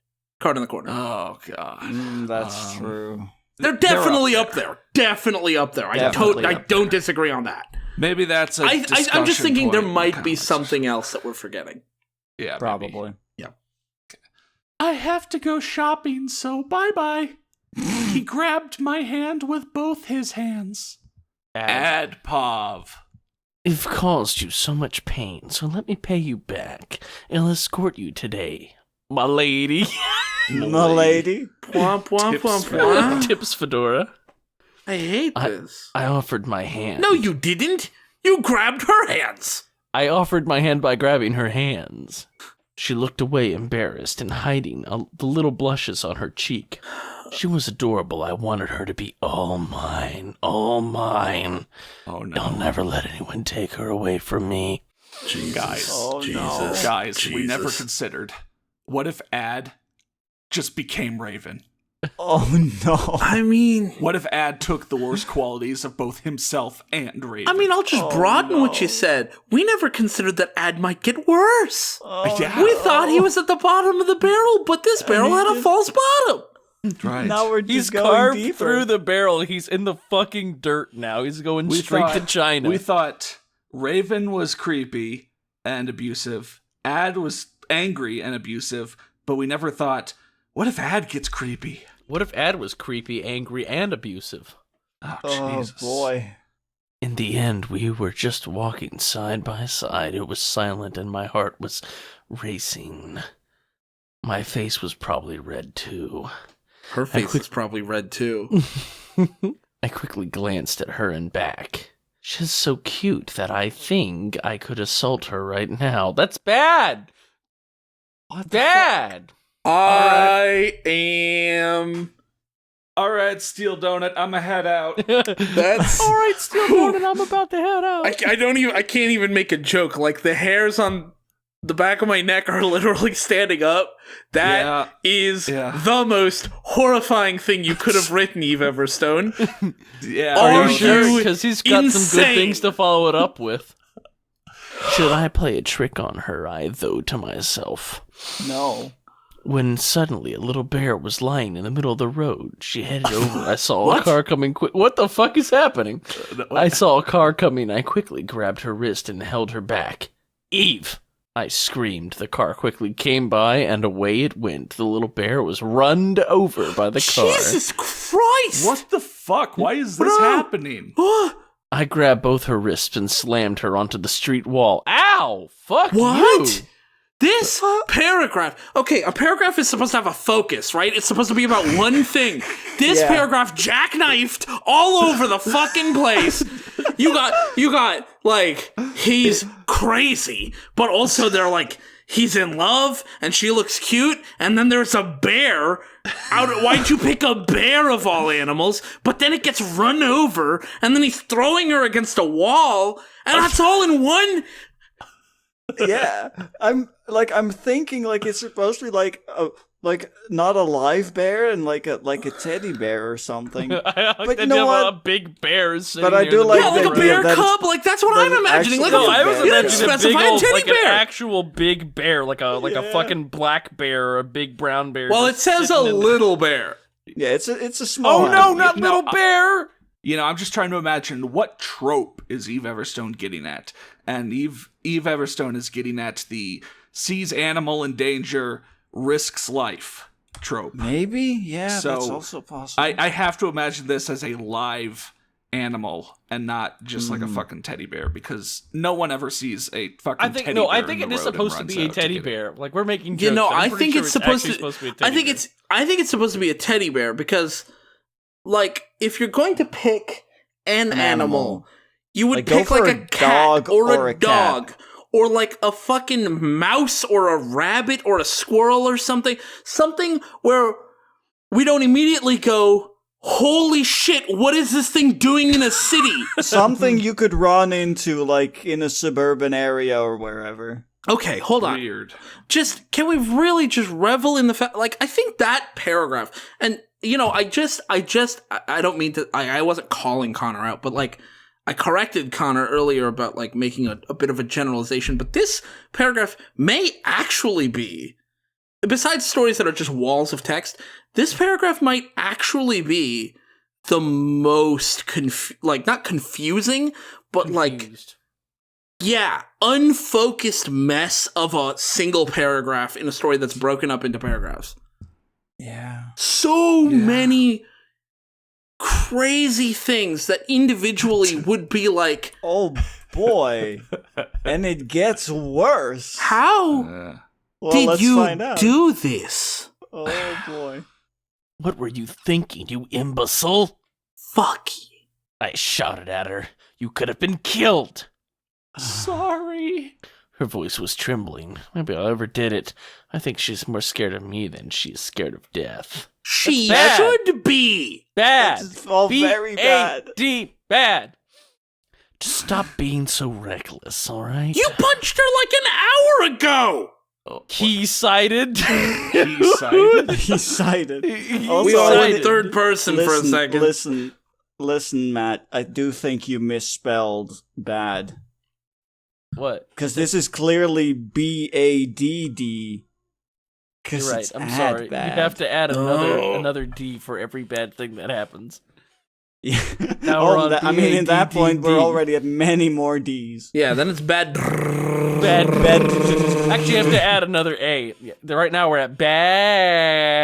Card in the corner. Oh, God. That's true. They're definitely up there. Definitely up there. I don't disagree on that. Maybe that's a I'm just discussion thinking there point in might be comics. something else that we're forgetting. Yeah, Probably. maybe. Yeah. I have to go shopping, so bye-bye. He grabbed my hand with both his hands. Adpov. I've caused you so much pain, so let me pay you back. I'll escort you today, my lady. My lady. Womp, womp, Tips womp, for- womp. Tips Fedora. I hate this. I offered my hand. No, you didn't. You grabbed her hands. I offered my hand by grabbing her hands. She looked away, embarrassed and hiding the little blushes on her cheek. She was adorable. I wanted her to be all mine, all mine. Oh, no. I'll never let anyone take her away from me. Guys. Oh, no. Jesus. Guys, we never Jesus. considered. What if Ad just became Raven? Oh no. I mean, What if Ad took the worst qualities of both himself and Raven? I'll just broaden what you said. We never considered that Ad might get worse. yeah. We thought he was at the bottom of the barrel, but this barrel had a false bottom. Right. Now we're He's just going carved deeper. through the barrel. He's in the fucking dirt now. He's going straight to China. We thought Raven was creepy and abusive. Ad was angry and abusive, but we never thought, what if Ad gets creepy? What if Ad was creepy, angry, and abusive? Oh, Oh Jesus. boy. In the end, we were just walking side by side. It was silent, and my heart was racing. My face was probably red, too. Her face is probably red too. I quickly glanced at her and back. She's so cute that I think I could assault her right now. That's bad! Bad! I am. All right, Steel Donut, I'm a head out. That's All right, Steel Donut, I'm about to head out. I can't even make a joke. Like the hairs on the back of my neck are literally standing up. That is the most horrifying thing you could have written, Eve Everstone. Yeah. Are you sure? you Because he's got some good insane? things to follow it up with. Should I play a trick on her? I thought to myself. No. When suddenly a little bear was lying in the middle of the road. She headed over. I saw a car coming quick. What the fuck is happening? I saw a car coming. I quickly grabbed her wrist and held her back. Eve! I screamed. The car quickly came by, and away it went. The little bear was runned over by the car. Jesus Christ! What the fuck? Why is this happening? I grabbed both her wrists and slammed her onto the street wall. Ow! Fuck What? you! This paragraph. Okay, a paragraph is supposed to have a focus, right? It's supposed to be about one thing. This paragraph jackknifed all over the fucking place. You got like he's crazy, but also they're like he's in love and she looks cute, and then there's a bear. Why'd you pick a bear of all animals? But then it gets run over, and then he's throwing her against a wall, and that's all in one. Yeah. I'm thinking like it's supposed to be like not a live bear and like a teddy bear or something. But you know what? A big bear sitting But I there do in the like Yeah, middle like of a the the road. bear that cub. Like that's what I'm imagining. Like actually No, I was you didn't imagining a specify big a old, teddy like bear. an actual big bear, like a fucking black bear or a big brown bear. Well, it just says a sitting in- little bear. Yeah, it's a small Oh no, one. not No, little bear! You know, I'm just trying to imagine what trope is Eve Everstone getting at. And Eve Everstone is getting at the sees animal in danger, risks life trope. Maybe? Yeah, So, that's also possible. I have to imagine this as a live animal and not just like a fucking teddy bear, because no one ever sees a fucking teddy bear. I think in it the is road supposed to and be runs a out to teddy get it. bear. Like, we're making jokes. I I'm think sure it's supposed actually to. supposed to be a teddy bear. I think it's supposed to be a teddy bear because, like, if you're going to pick an animal, you would Like, go pick for like a a cat dog or a cat. dog. Or like a fucking mouse or a rabbit or a squirrel or something. Something where we don't immediately go, holy shit, what is this thing doing in a city? Something you could run into, like, in a suburban area or wherever. Okay, hold on. Weird. Can we really just revel in the fact, like, I think that paragraph, and, you know, I don't mean to, I wasn't calling Connor out, but, like, I corrected Connor earlier about, like, making a bit of a generalization, but this paragraph may actually be, besides stories that are just walls of text, this paragraph might actually be the most, not confusing, but, Confused. unfocused mess of a single paragraph in a story that's broken up into paragraphs. Yeah. So many crazy things that individually would be like, Oh boy. And it gets worse. how Well, did let's you find out. do this? Oh boy. What were you thinking, you imbecile? Fuck you. I shouted at her. You could have been killed. Sorry. Her voice was trembling. Maybe I overdid it. I think she's more scared of me than she's scared of death. She That's bad. should be. Bad. It's all very bad. B-A-D, bad. Just stop being so reckless, all right? You punched her like an hour ago. He cited. He cited. He cited. Also, We all I went did- third person for a second. Listen, Matt. I do think you misspelled bad. What? Because this is clearly B-A-D-D. You're right. I'm sorry. Bad. You have to add No. another D for every bad thing that happens. Yeah. Now we're on I mean, at that point, we're B-A-D-D-D. already at many more Ds. Yeah, then it's bad. Bad. Actually, you have to add another A. Yeah, right now we're at bad.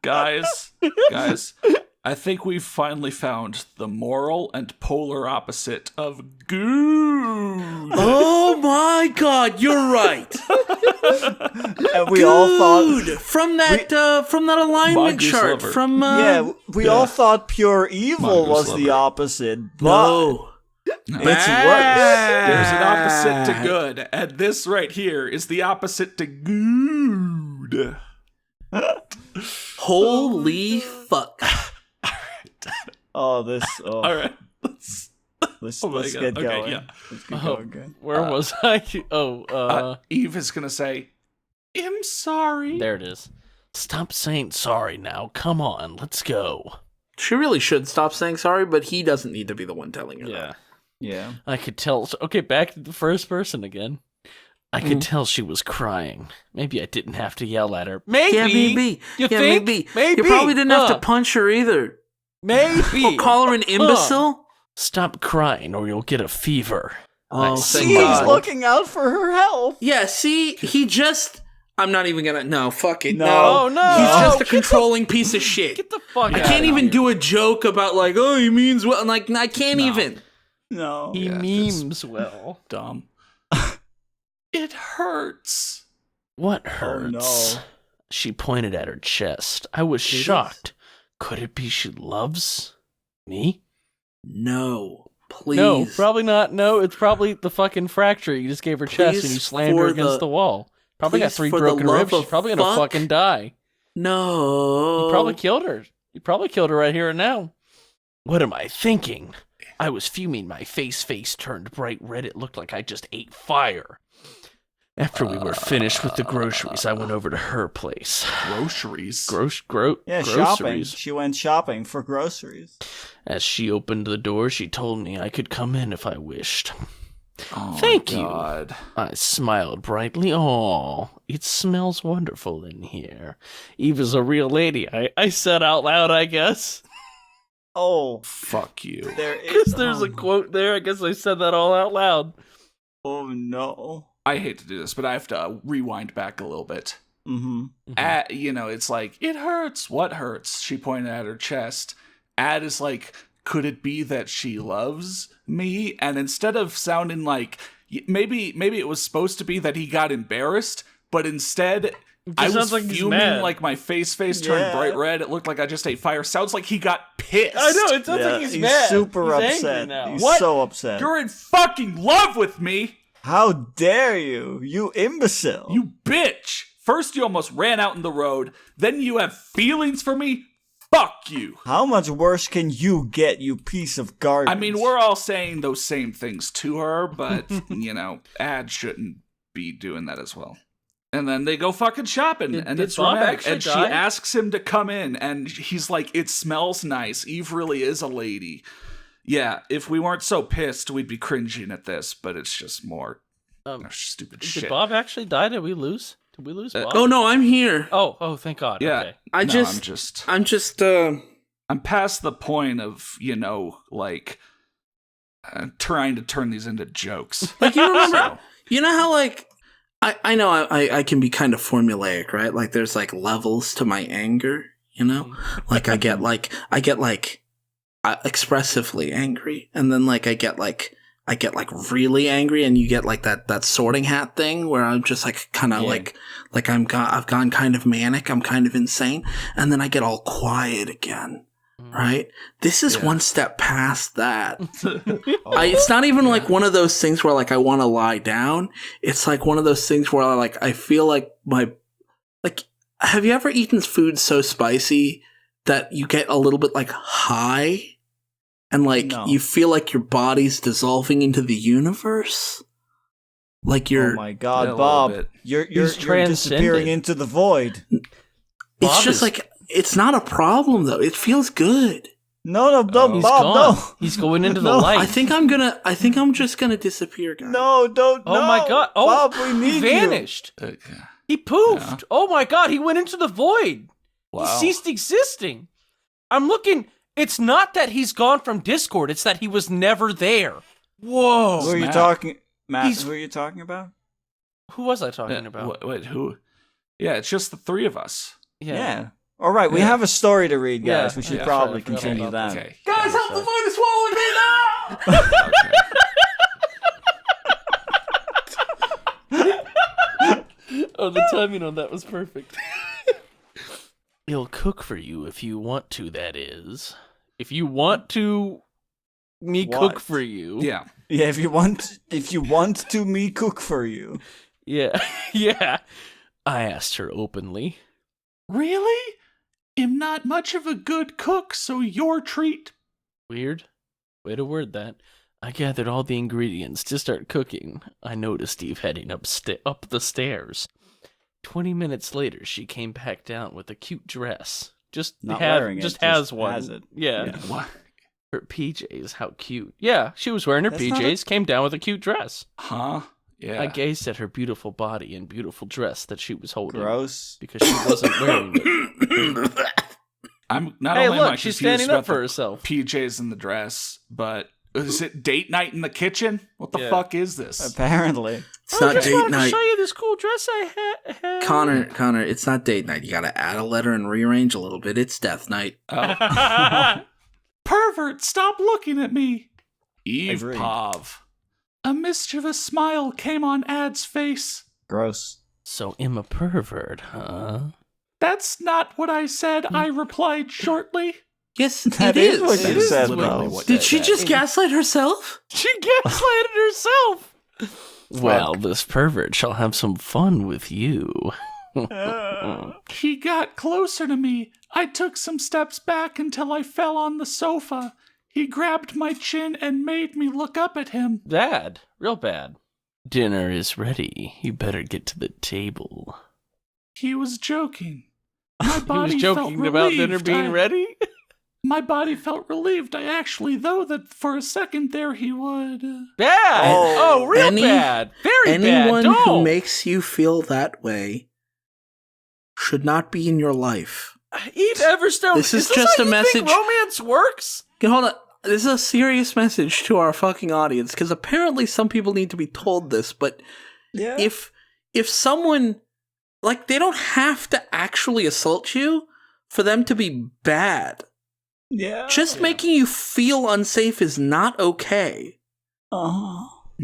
Guys, I think we've finally found the moral and polar opposite of good. Oh my god, you're right. And we all thought... Dude, from that alignment Mongoose chart lover. from we all thought pure evil Mongoose was the lover. opposite, but no. it's worse. There's an opposite to good, and this right here is the opposite to good. Holy fuck. Oh, this... Oh, All right. let's Oh my get God. Okay, going. yeah. Let's get Oh, going, guys. where was I? Eve is gonna say, "I'm sorry." There it is. Stop saying sorry now. Come on, let's go. She really should stop saying sorry, but he doesn't need to be the one telling her that. Yeah. I could tell. Okay, back to the first person again. I could tell she was crying. Maybe I didn't have to yell at her. Maybe. Yeah, maybe. You yeah, think? maybe. Maybe. You probably didn't have to punch her either. Maybe. Or call her an imbecile. Stop crying or you'll get a fever. Oh, I thank see. He's God. looking out for her health. Yeah, see, he just... I'm not even gonna... No, fuck it. No. Oh, no. He's just a Get controlling piece of shit. Get the fuck I out can't of even here. do a joke about, like, oh, he means well. Like, I can't even. No. He Yeah, memes well. Dumb. It hurts. What hurts? no. She pointed at her chest. I was shocked. Could it be she loves me? No. Please. No, probably not. No, it's probably the fucking fracture you just gave her chest and Please, you slammed her for against the- the wall. Probably got please, 3 for the broken love ribs. She's of probably gonna fuck. fucking die. No. You probably killed her. You probably killed her right here and now. What am I thinking? I was fuming. My face turned bright red. It looked like I just ate fire. After we were finished with the groceries, I went over to her place. Groceries. Yeah, groceries. shopping. She went shopping for groceries. As she opened the door, she told me I could come in if I wished. Oh, Thank my you. God. I smiled brightly. Oh, it smells wonderful in here. Eva's a real lady, I said out loud, I guess. Oh, Fuck you. there Because is. there's a quote there. I guess I said that all out loud. Oh no. I hate to do this, but I have to rewind back a little bit. Mm-hmm. It's like, it hurts. What hurts? She pointed at her chest. Ad is like, could it be that she loves me? And instead of sounding like, maybe it was supposed to be that he got embarrassed, but instead I was like he's fuming, mad. like my face turned bright red. It looked like I just ate fire. Sounds like he got pissed. I know, it sounds like he's mad. Super He's upset. angry now. He's What? so upset. You're in fucking love with me, How dare you, you imbecile. you bitch. First you almost ran out in the road, then you have feelings for me? Fuck you. How much worse can you get, you piece of garbage? I mean, we're all saying those same things to her, but, Ad shouldn't be doing that as well. And then they go fucking shopping, and did it's Bob romantic. actually And she die? asks him to come in, and he's like, it smells nice. Eve really is a lady. Yeah, if we weren't so pissed, we'd be cringing at this, but it's just more stupid Did shit. Bob actually die? Did we lose? Did we lose Bob? Oh no, I'm here. Oh, thank God. Yeah. Okay. I'm past the point of, trying to turn these into jokes. Like, you remember, you know how, like, I know I can be kind of formulaic, right? Like, there's, like, levels to my anger, Like, I get expressively angry, and then, like, I get really angry, and you get, like, that sorting hat thing where I'm just, like, kind of, like I've gone kind of manic, I'm kind of insane, and then I get all quiet again. Right? This is one step past that. It's not even like one of those things where like I want to lie down. It's like one of those things where like I feel like have you ever eaten food so spicy that you get a little bit like high and like you feel like your body's dissolving into the universe? Like you're oh my God, Bob, you're disappearing into the void. It's just like it's not a problem though. It feels good. No, He's Bob, gone. no. He's going into the light. I think I'm just gonna disappear, guys. No, don't. Oh no. my God! Oh, Bob, we need he vanished. He poofed. Oh my God! He went into the void. Wow. He ceased existing. I'm looking. It's not that he's gone from Discord. It's that he was never there. Whoa! Who are you talking, Matt? Who are you talking about? Who was I talking about? Wait, who? Yeah, it's just the three of us. Yeah. All right, we have a story to read, guys. Yeah. We should Yeah, probably sure, I forgot continue about that. Okay. Guys, help the void is swallowing me now! Oh, the timing on that was perfect. He'll cook for you if you want to, that is. If you want to cook for you. Yeah. Yeah, if you want to me cook for you. Yeah. Yeah. I asked her openly. Really? I'm not much of a good cook, so your treat. Weird. Way to word that. I gathered all the ingredients to start cooking. I noticed Eve heading up the stairs. 20 minutes later, she came back down with a cute dress. Not wearing it, just has one. has it. Yeah. What? Her PJs, how cute. Yeah, she was wearing her That's not PJs, came down with a cute dress. Huh? Yeah. I gazed at her beautiful body and beautiful dress that she was holding. Gross. Because she wasn't wearing it. I'm not Hey, only am I look, she's confused standing about up for the herself. PJs and the dress, but is it date night in the kitchen? What the fuck is this? Apparently. It's not date To night. show you this cool dress I had. Connor, it's not date night. You gotta add a letter and rearrange a little bit. It's death night. Pervert, stop looking at me. Eve Agreed. Pav. A mischievous smile came on Ad's face. Gross. So I'm a pervert, huh? That's not what I said, I replied shortly. Yes, That it is is. what you said, literally though. what Did that she is. just gaslight herself? She gaslighted herself. Well, this pervert shall have some fun with you. He got closer to me. I took some steps back until I fell on the sofa. He grabbed my chin and made me look up at him. Bad. Real bad. Dinner is ready. You better get to the table. He was joking. My He body was felt joking about dinner relieved. being ready? My body felt relieved. I actually, though, that for a second there he would. Bad. Oh, Real bad. Very bad. Anyone who Don't. makes you feel that way should not be in your life. Eve Everstone. This is this just how a you message- think romance works? Okay, hold on. This is a serious message to our fucking audience, because apparently some people need to be told this, but Yeah. if someone, like, they don't have to actually assault you for them to be bad. Yeah. Just making you feel unsafe is not okay.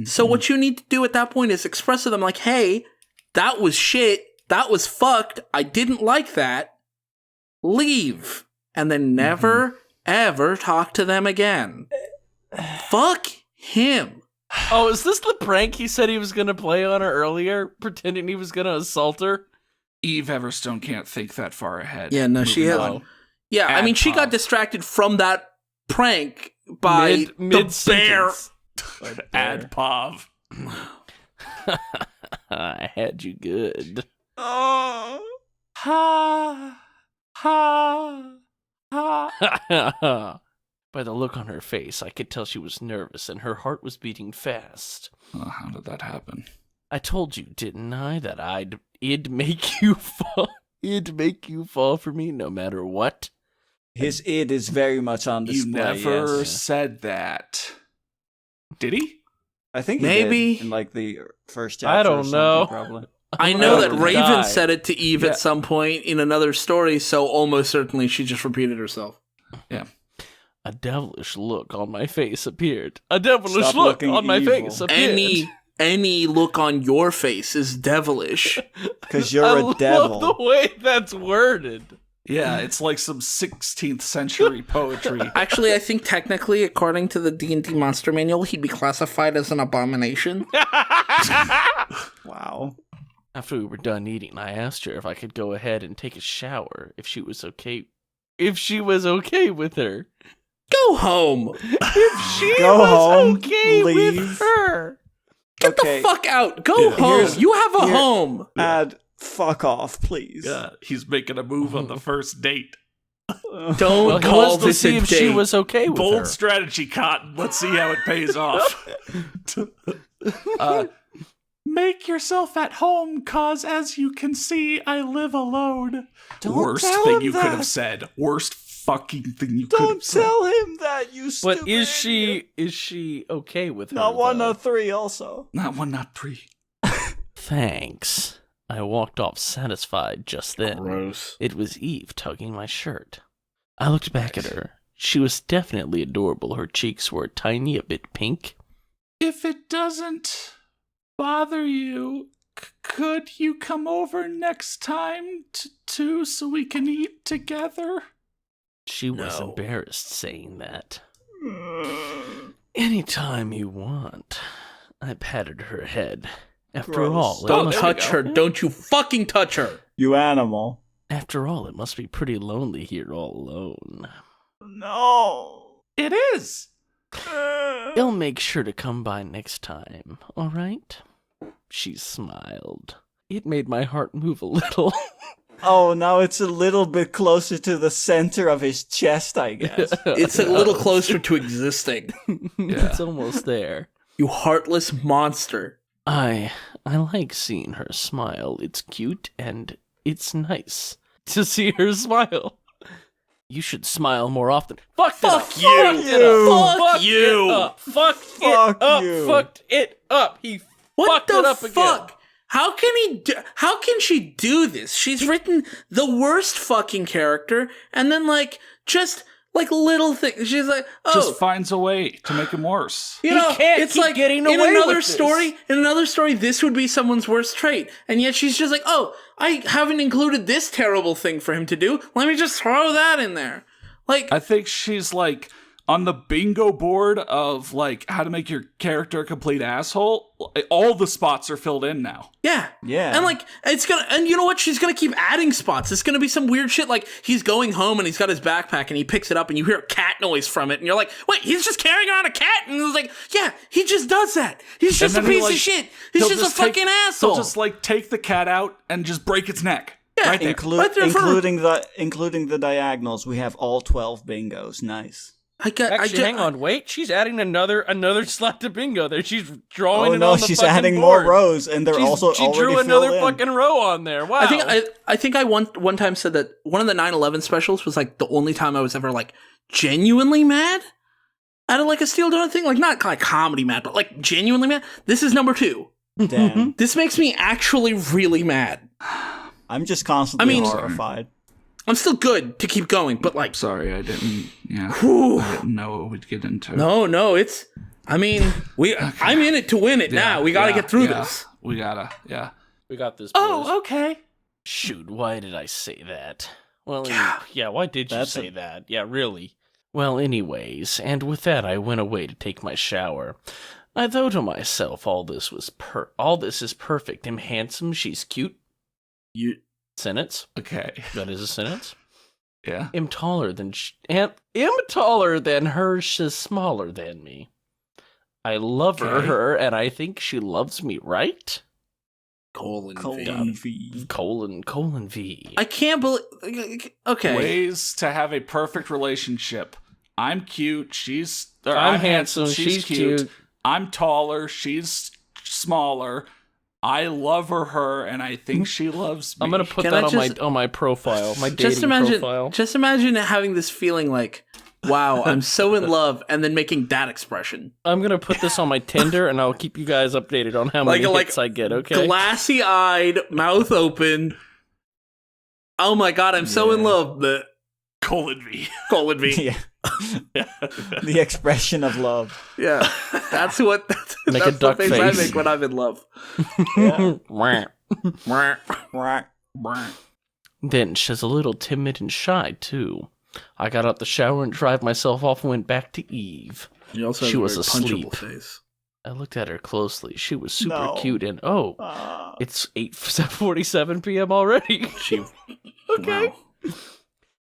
So what you need to do at that point is express to them like, hey, that was shit. That was fucked. I didn't like that. Leave. And then never, ever talk to them again. Fuck him. Oh, is this the prank he said he was going to play on her earlier? Pretending he was going to assault her? Eve Everstone can't think that far ahead. Yeah, no, she Moving has. on. Yeah, I mean, she got distracted from that prank by the bear. Adpov. I had you good. Ha ha ha. By the look on her face, I could tell she was nervous and her heart was beating fast. How did that happen? I told you, didn't I, that it'd make you fall. It'd make you fall for me no matter what. His id is very much on display. You never yes. said that. Did he? I think he Maybe. did in like the first chapter. I don't know. Probably. I know that gonna Raven die. said it to Eve at some point in another story, so almost certainly she just repeated herself. Yeah. A devilish look on my face appeared. A devilish Stop look looking on my evil. face appeared. Any look on your face is devilish. Because you're I a devil. love the way that's worded. Yeah, it's like some 16th century poetry. Actually, I think technically, according to the D&D Monster Manual, he'd be classified as an abomination. Wow. After we were done eating, I asked her if I could go ahead and take a shower, if she was okay. If she was okay with her. Go home. If she Go was home, okay leave. with her. Get the fuck out. Go home. You have a home. Fuck off, please. Yeah, he's making a move on the first date. Don't Well, he call wants to this see a if she date. was okay with Bold her. strategy, Cotton. Let's see how it pays off. Make yourself at home, cause as you can see, I live alone. Don't Worst tell thing him you could that. have said. Worst fucking thing you could Don't have said. tell him that, you stupid. But is she okay with her? Not one though? of three, also. Not one, not three. Thanks. I walked off satisfied just then. Gross. It was Eve tugging my shirt. I looked back at her. She was definitely adorable. Her cheeks were a tiny bit pink. If it doesn't bother you, could you come over next time too so we can eat together? She was No. embarrassed saying that. Anytime you want. I patted her head. After Gross. all, it Don't must- touch her. Don't you fucking touch her. You animal. After all, it must be pretty lonely here all alone. No. It is. I'll make sure to come by next time, all right? She smiled. It made my heart move a little. Oh, now it's a little bit closer to the center of his chest, I guess. It's a little closer to existing. It's almost there. You heartless monster. I like seeing her smile. It's cute and it's nice to see her smile. You should smile more often. Fuck you. Fuck you. it up. Fuck Fuck it up. you. Fucked it up. He What fucked the it up fuck? again. How can she do this? She's written the worst fucking character, and then just little things. She's like, oh, Just finds a way to make him worse. you know, can't it's keep like getting in away another with this. story. In another story, this would be someone's worst trait, and yet she's just like, oh, I haven't included this terrible thing for him to do. Let me just throw that in there. I think she's on the bingo board of how to make your character a complete asshole. All the spots are filled in now. Yeah. Yeah. And and you know what? She's gonna keep adding spots. It's gonna be some weird shit he's going home and he's got his backpack and he picks it up and you hear a cat noise from it and you're like, wait, he's just carrying around a cat? And it was like, yeah, he just does that. He's just a And then piece of shit. He's he'll just a fucking asshole. He'll just take the cat out and just break its neck. Yeah. Right there. Right there for- including the diagonals, we have all 12 bingos. Nice. Actually, hang on, wait. She's adding another slot to bingo there. She's drawing Oh it no, on the she's fucking adding board. more rows, and they're She already drew filled another in. fucking row on there. Wow. I think I one time said that one of the 9/11 specials was the only time I was ever genuinely mad at a Steel Donut thing. Not comedy mad, but genuinely mad. This is number 2. Damn. This makes me actually really mad. I'm just constantly I mean- horrified. I'm still good to keep going, but like, Sorry, I didn't. Yeah, whew. I didn't know what we'd get into. No, it's. I mean, I'm in it to win it now. We gotta get through this. We gotta. Yeah. We got this. Boys. Oh, okay. Shoot, why did I say that? Well, Yeah. why did you say that? Yeah, really. Well, anyways, and with that, I went away to take my shower. I thought to myself, all this is perfect. I'm handsome, she's cute. Sentence. Okay. That is a sentence. Yeah. Am taller than her, she's smaller than me. I love her, and I think she loves me, right? Colon V. Colon V. I can't believe. Okay. Ways to have a perfect relationship. I'm cute. I'm handsome. She's cute. I'm taller. She's smaller. I love her, and I think she loves me. I'm gonna put that on my profile, my dating profile. Just imagine having this feeling like, wow, I'm so in love, and then making that expression. I'm gonna put this on my Tinder, and I'll keep you guys updated on how many hits I get. Okay. Glassy-eyed, mouth open. Oh my god, I'm so in love. The Colon V. Colon V. Yeah. The expression of love. Yeah, that's what. Make that's a duck the face face. I make when I'm in love. Then she's a little timid and shy too. I got out the shower and dried myself off and went back to Eve. She was asleep. Face. I looked at her closely. She was super cute and it's 8:47 p.m. already. Okay. Wow.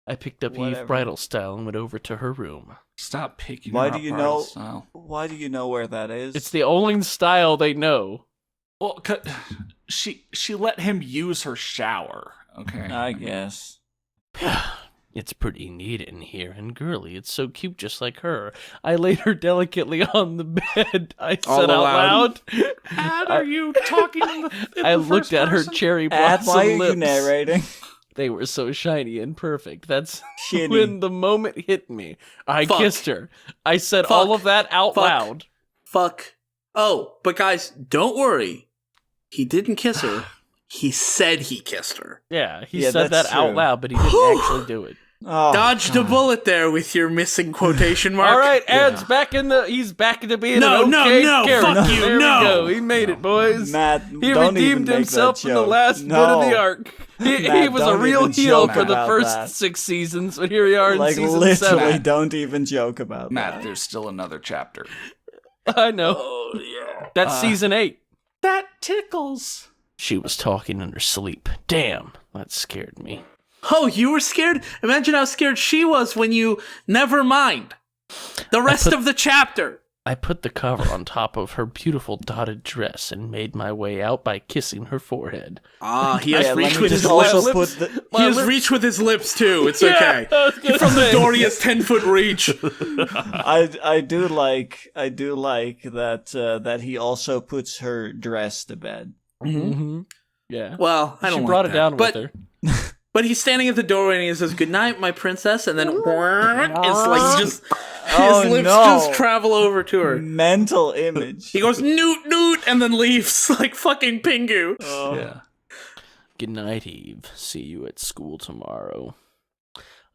I picked up Eve bridal style and went over to her room. Stop picking. Why her do you up, know? bridal style. Why do you know where that is? It's the only style they know. Well, she let him use her shower. Okay. I guess. It's pretty neat in here and girly. It's so cute, just like her. I laid her delicately on the bed. I said out loud. Ad, are you talking in the I looked at her person? cherry Ad, blossom why are lips. you narrating? They were so shiny and perfect. That's Shitty. when the moment hit me. I Fuck. kissed her. I said Fuck. all of that out Fuck. loud. Fuck. Oh, but guys, don't worry. He didn't kiss her. He said he kissed her. Yeah, he Yeah, said that's that out true. loud, but he didn't actually do it. Oh, Dodged a bullet there with your missing quotation mark. All right, Ed's back in the. He's back into being No, an no, okay no, character. fuck you, There no. we go. He made it, boys. Matt, He don't even redeemed make himself that in the joke. last bit No. of the arc. He Matt, was a don't real even heel joke for the about first that. 6 seasons, but here we are in Like season literally, 7. don't even joke about Matt, that. there's still another chapter. I know. Oh, yeah. That's season 8. That tickles. She was talking in her sleep. Damn, that scared me. Oh, you were scared? Imagine how scared she was when you... Never mind. The rest of the chapter. I put the cover on top of her beautiful dotted dress and made my way out by kissing her forehead. Ah, he has Yeah, let reached me with his just lips. also put the, He has reached with his lips, too. It's Yeah, okay. I was gonna From the say. door, he has 10-foot reach. I do like that that he also puts her dress to bed. Mm-hmm. Yeah. Well, I don't She like brought it that. down but, with her. But he's standing at the doorway and he says, "Good night, my princess," and then it's like just Oh, his lips no. just travel over to her. Mental image. He goes noot noot and then leaves like fucking Pingu. Yeah. Good night, Eve. See you at school tomorrow.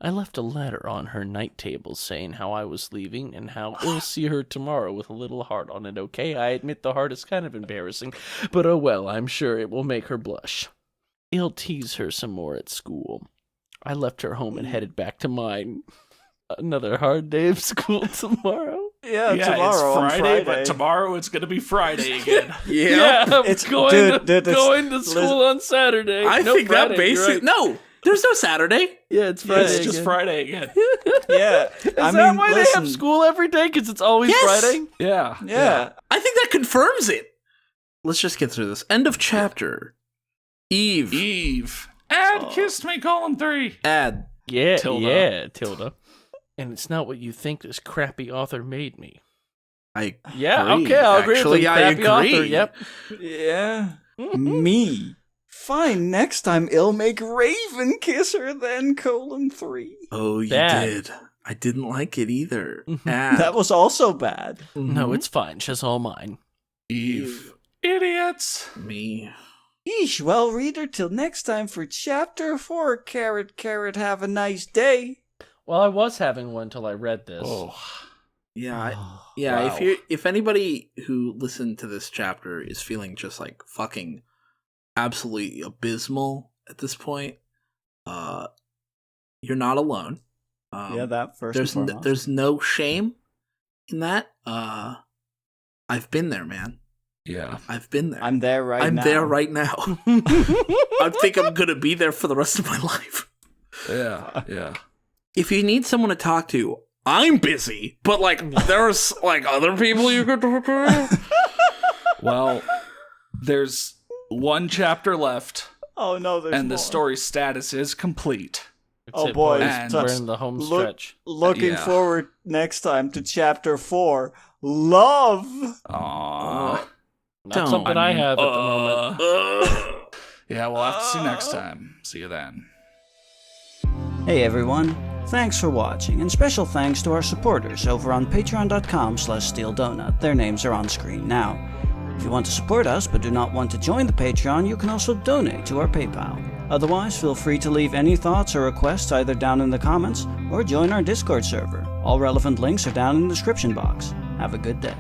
I left a letter on her night table saying how I was leaving and how I'll see her tomorrow with a little heart on it, okay? I admit the heart is kind of embarrassing, but oh well, I'm sure it will make her blush. I'll tease her some more at school. I left her home and headed back to mine. Another hard day of school tomorrow. Yeah, Yeah, tomorrow it's on Friday, but tomorrow it's gonna be Friday again. Yeah, I'm It's- going, dude, going to school on Saturday. I No, think Friday, that you're basic. right. No, there's no Saturday. Yeah, it's Friday. It's just again. Friday again. Yeah, Is I that mean, why listen, they have school every day? Because it's always Yes! Friday? Yeah. Yeah, I think that confirms it. Let's just get through this. End of chapter. Eve. Eve. Ad kissed me, colon 3. Add. Yeah, Tilda. yeah, Tilda. And it's not what you think this crappy author made me. I Yeah, agree. okay, I'll agree Actually, with the I crappy author, agree. yep. yeah. Me. Fine. Next time, I'll make Raven kiss her. Then colon 3. Oh, you Bad. did. I didn't like it either. Mhm. Add. That was also bad. No, it's fine. She's all mine. Eve. Idiots. Me. Yeesh, well, reader, till next time for Chapter 4, Carrot, have a nice day. Well, I was having one till I read this. Oh. Yeah, Wow. if anybody who listened to this chapter is feeling just like fucking absolutely abysmal at this point, you're not alone. Yeah, that first and foremost. There's no shame in that. I've been there, man. Yeah. I've been there. I'm there right now. I'm there right now. I think I'm gonna be there for the rest of my life. Yeah. If you need someone to talk to, I'm busy. But like, there's like other people you could talk to. Well, there's one chapter left, Oh no, there's and more. the story status is complete. That's Oh, it, boys, And We're in the home stretch. Looking Yeah. forward next time to Chapter 4, Love. Aww. Not Don't. something I have at the moment. Yeah, we'll have to see next time. See you then. Hey everyone, thanks for watching, and special thanks to our supporters over on patreon.com/steeldonut. Their names are on screen now. If you want to support us but do not want to join the Patreon, you can also donate to our PayPal. Otherwise, feel free to leave any thoughts or requests either down in the comments or join our Discord server. All relevant links are down in the description box. Have a good day.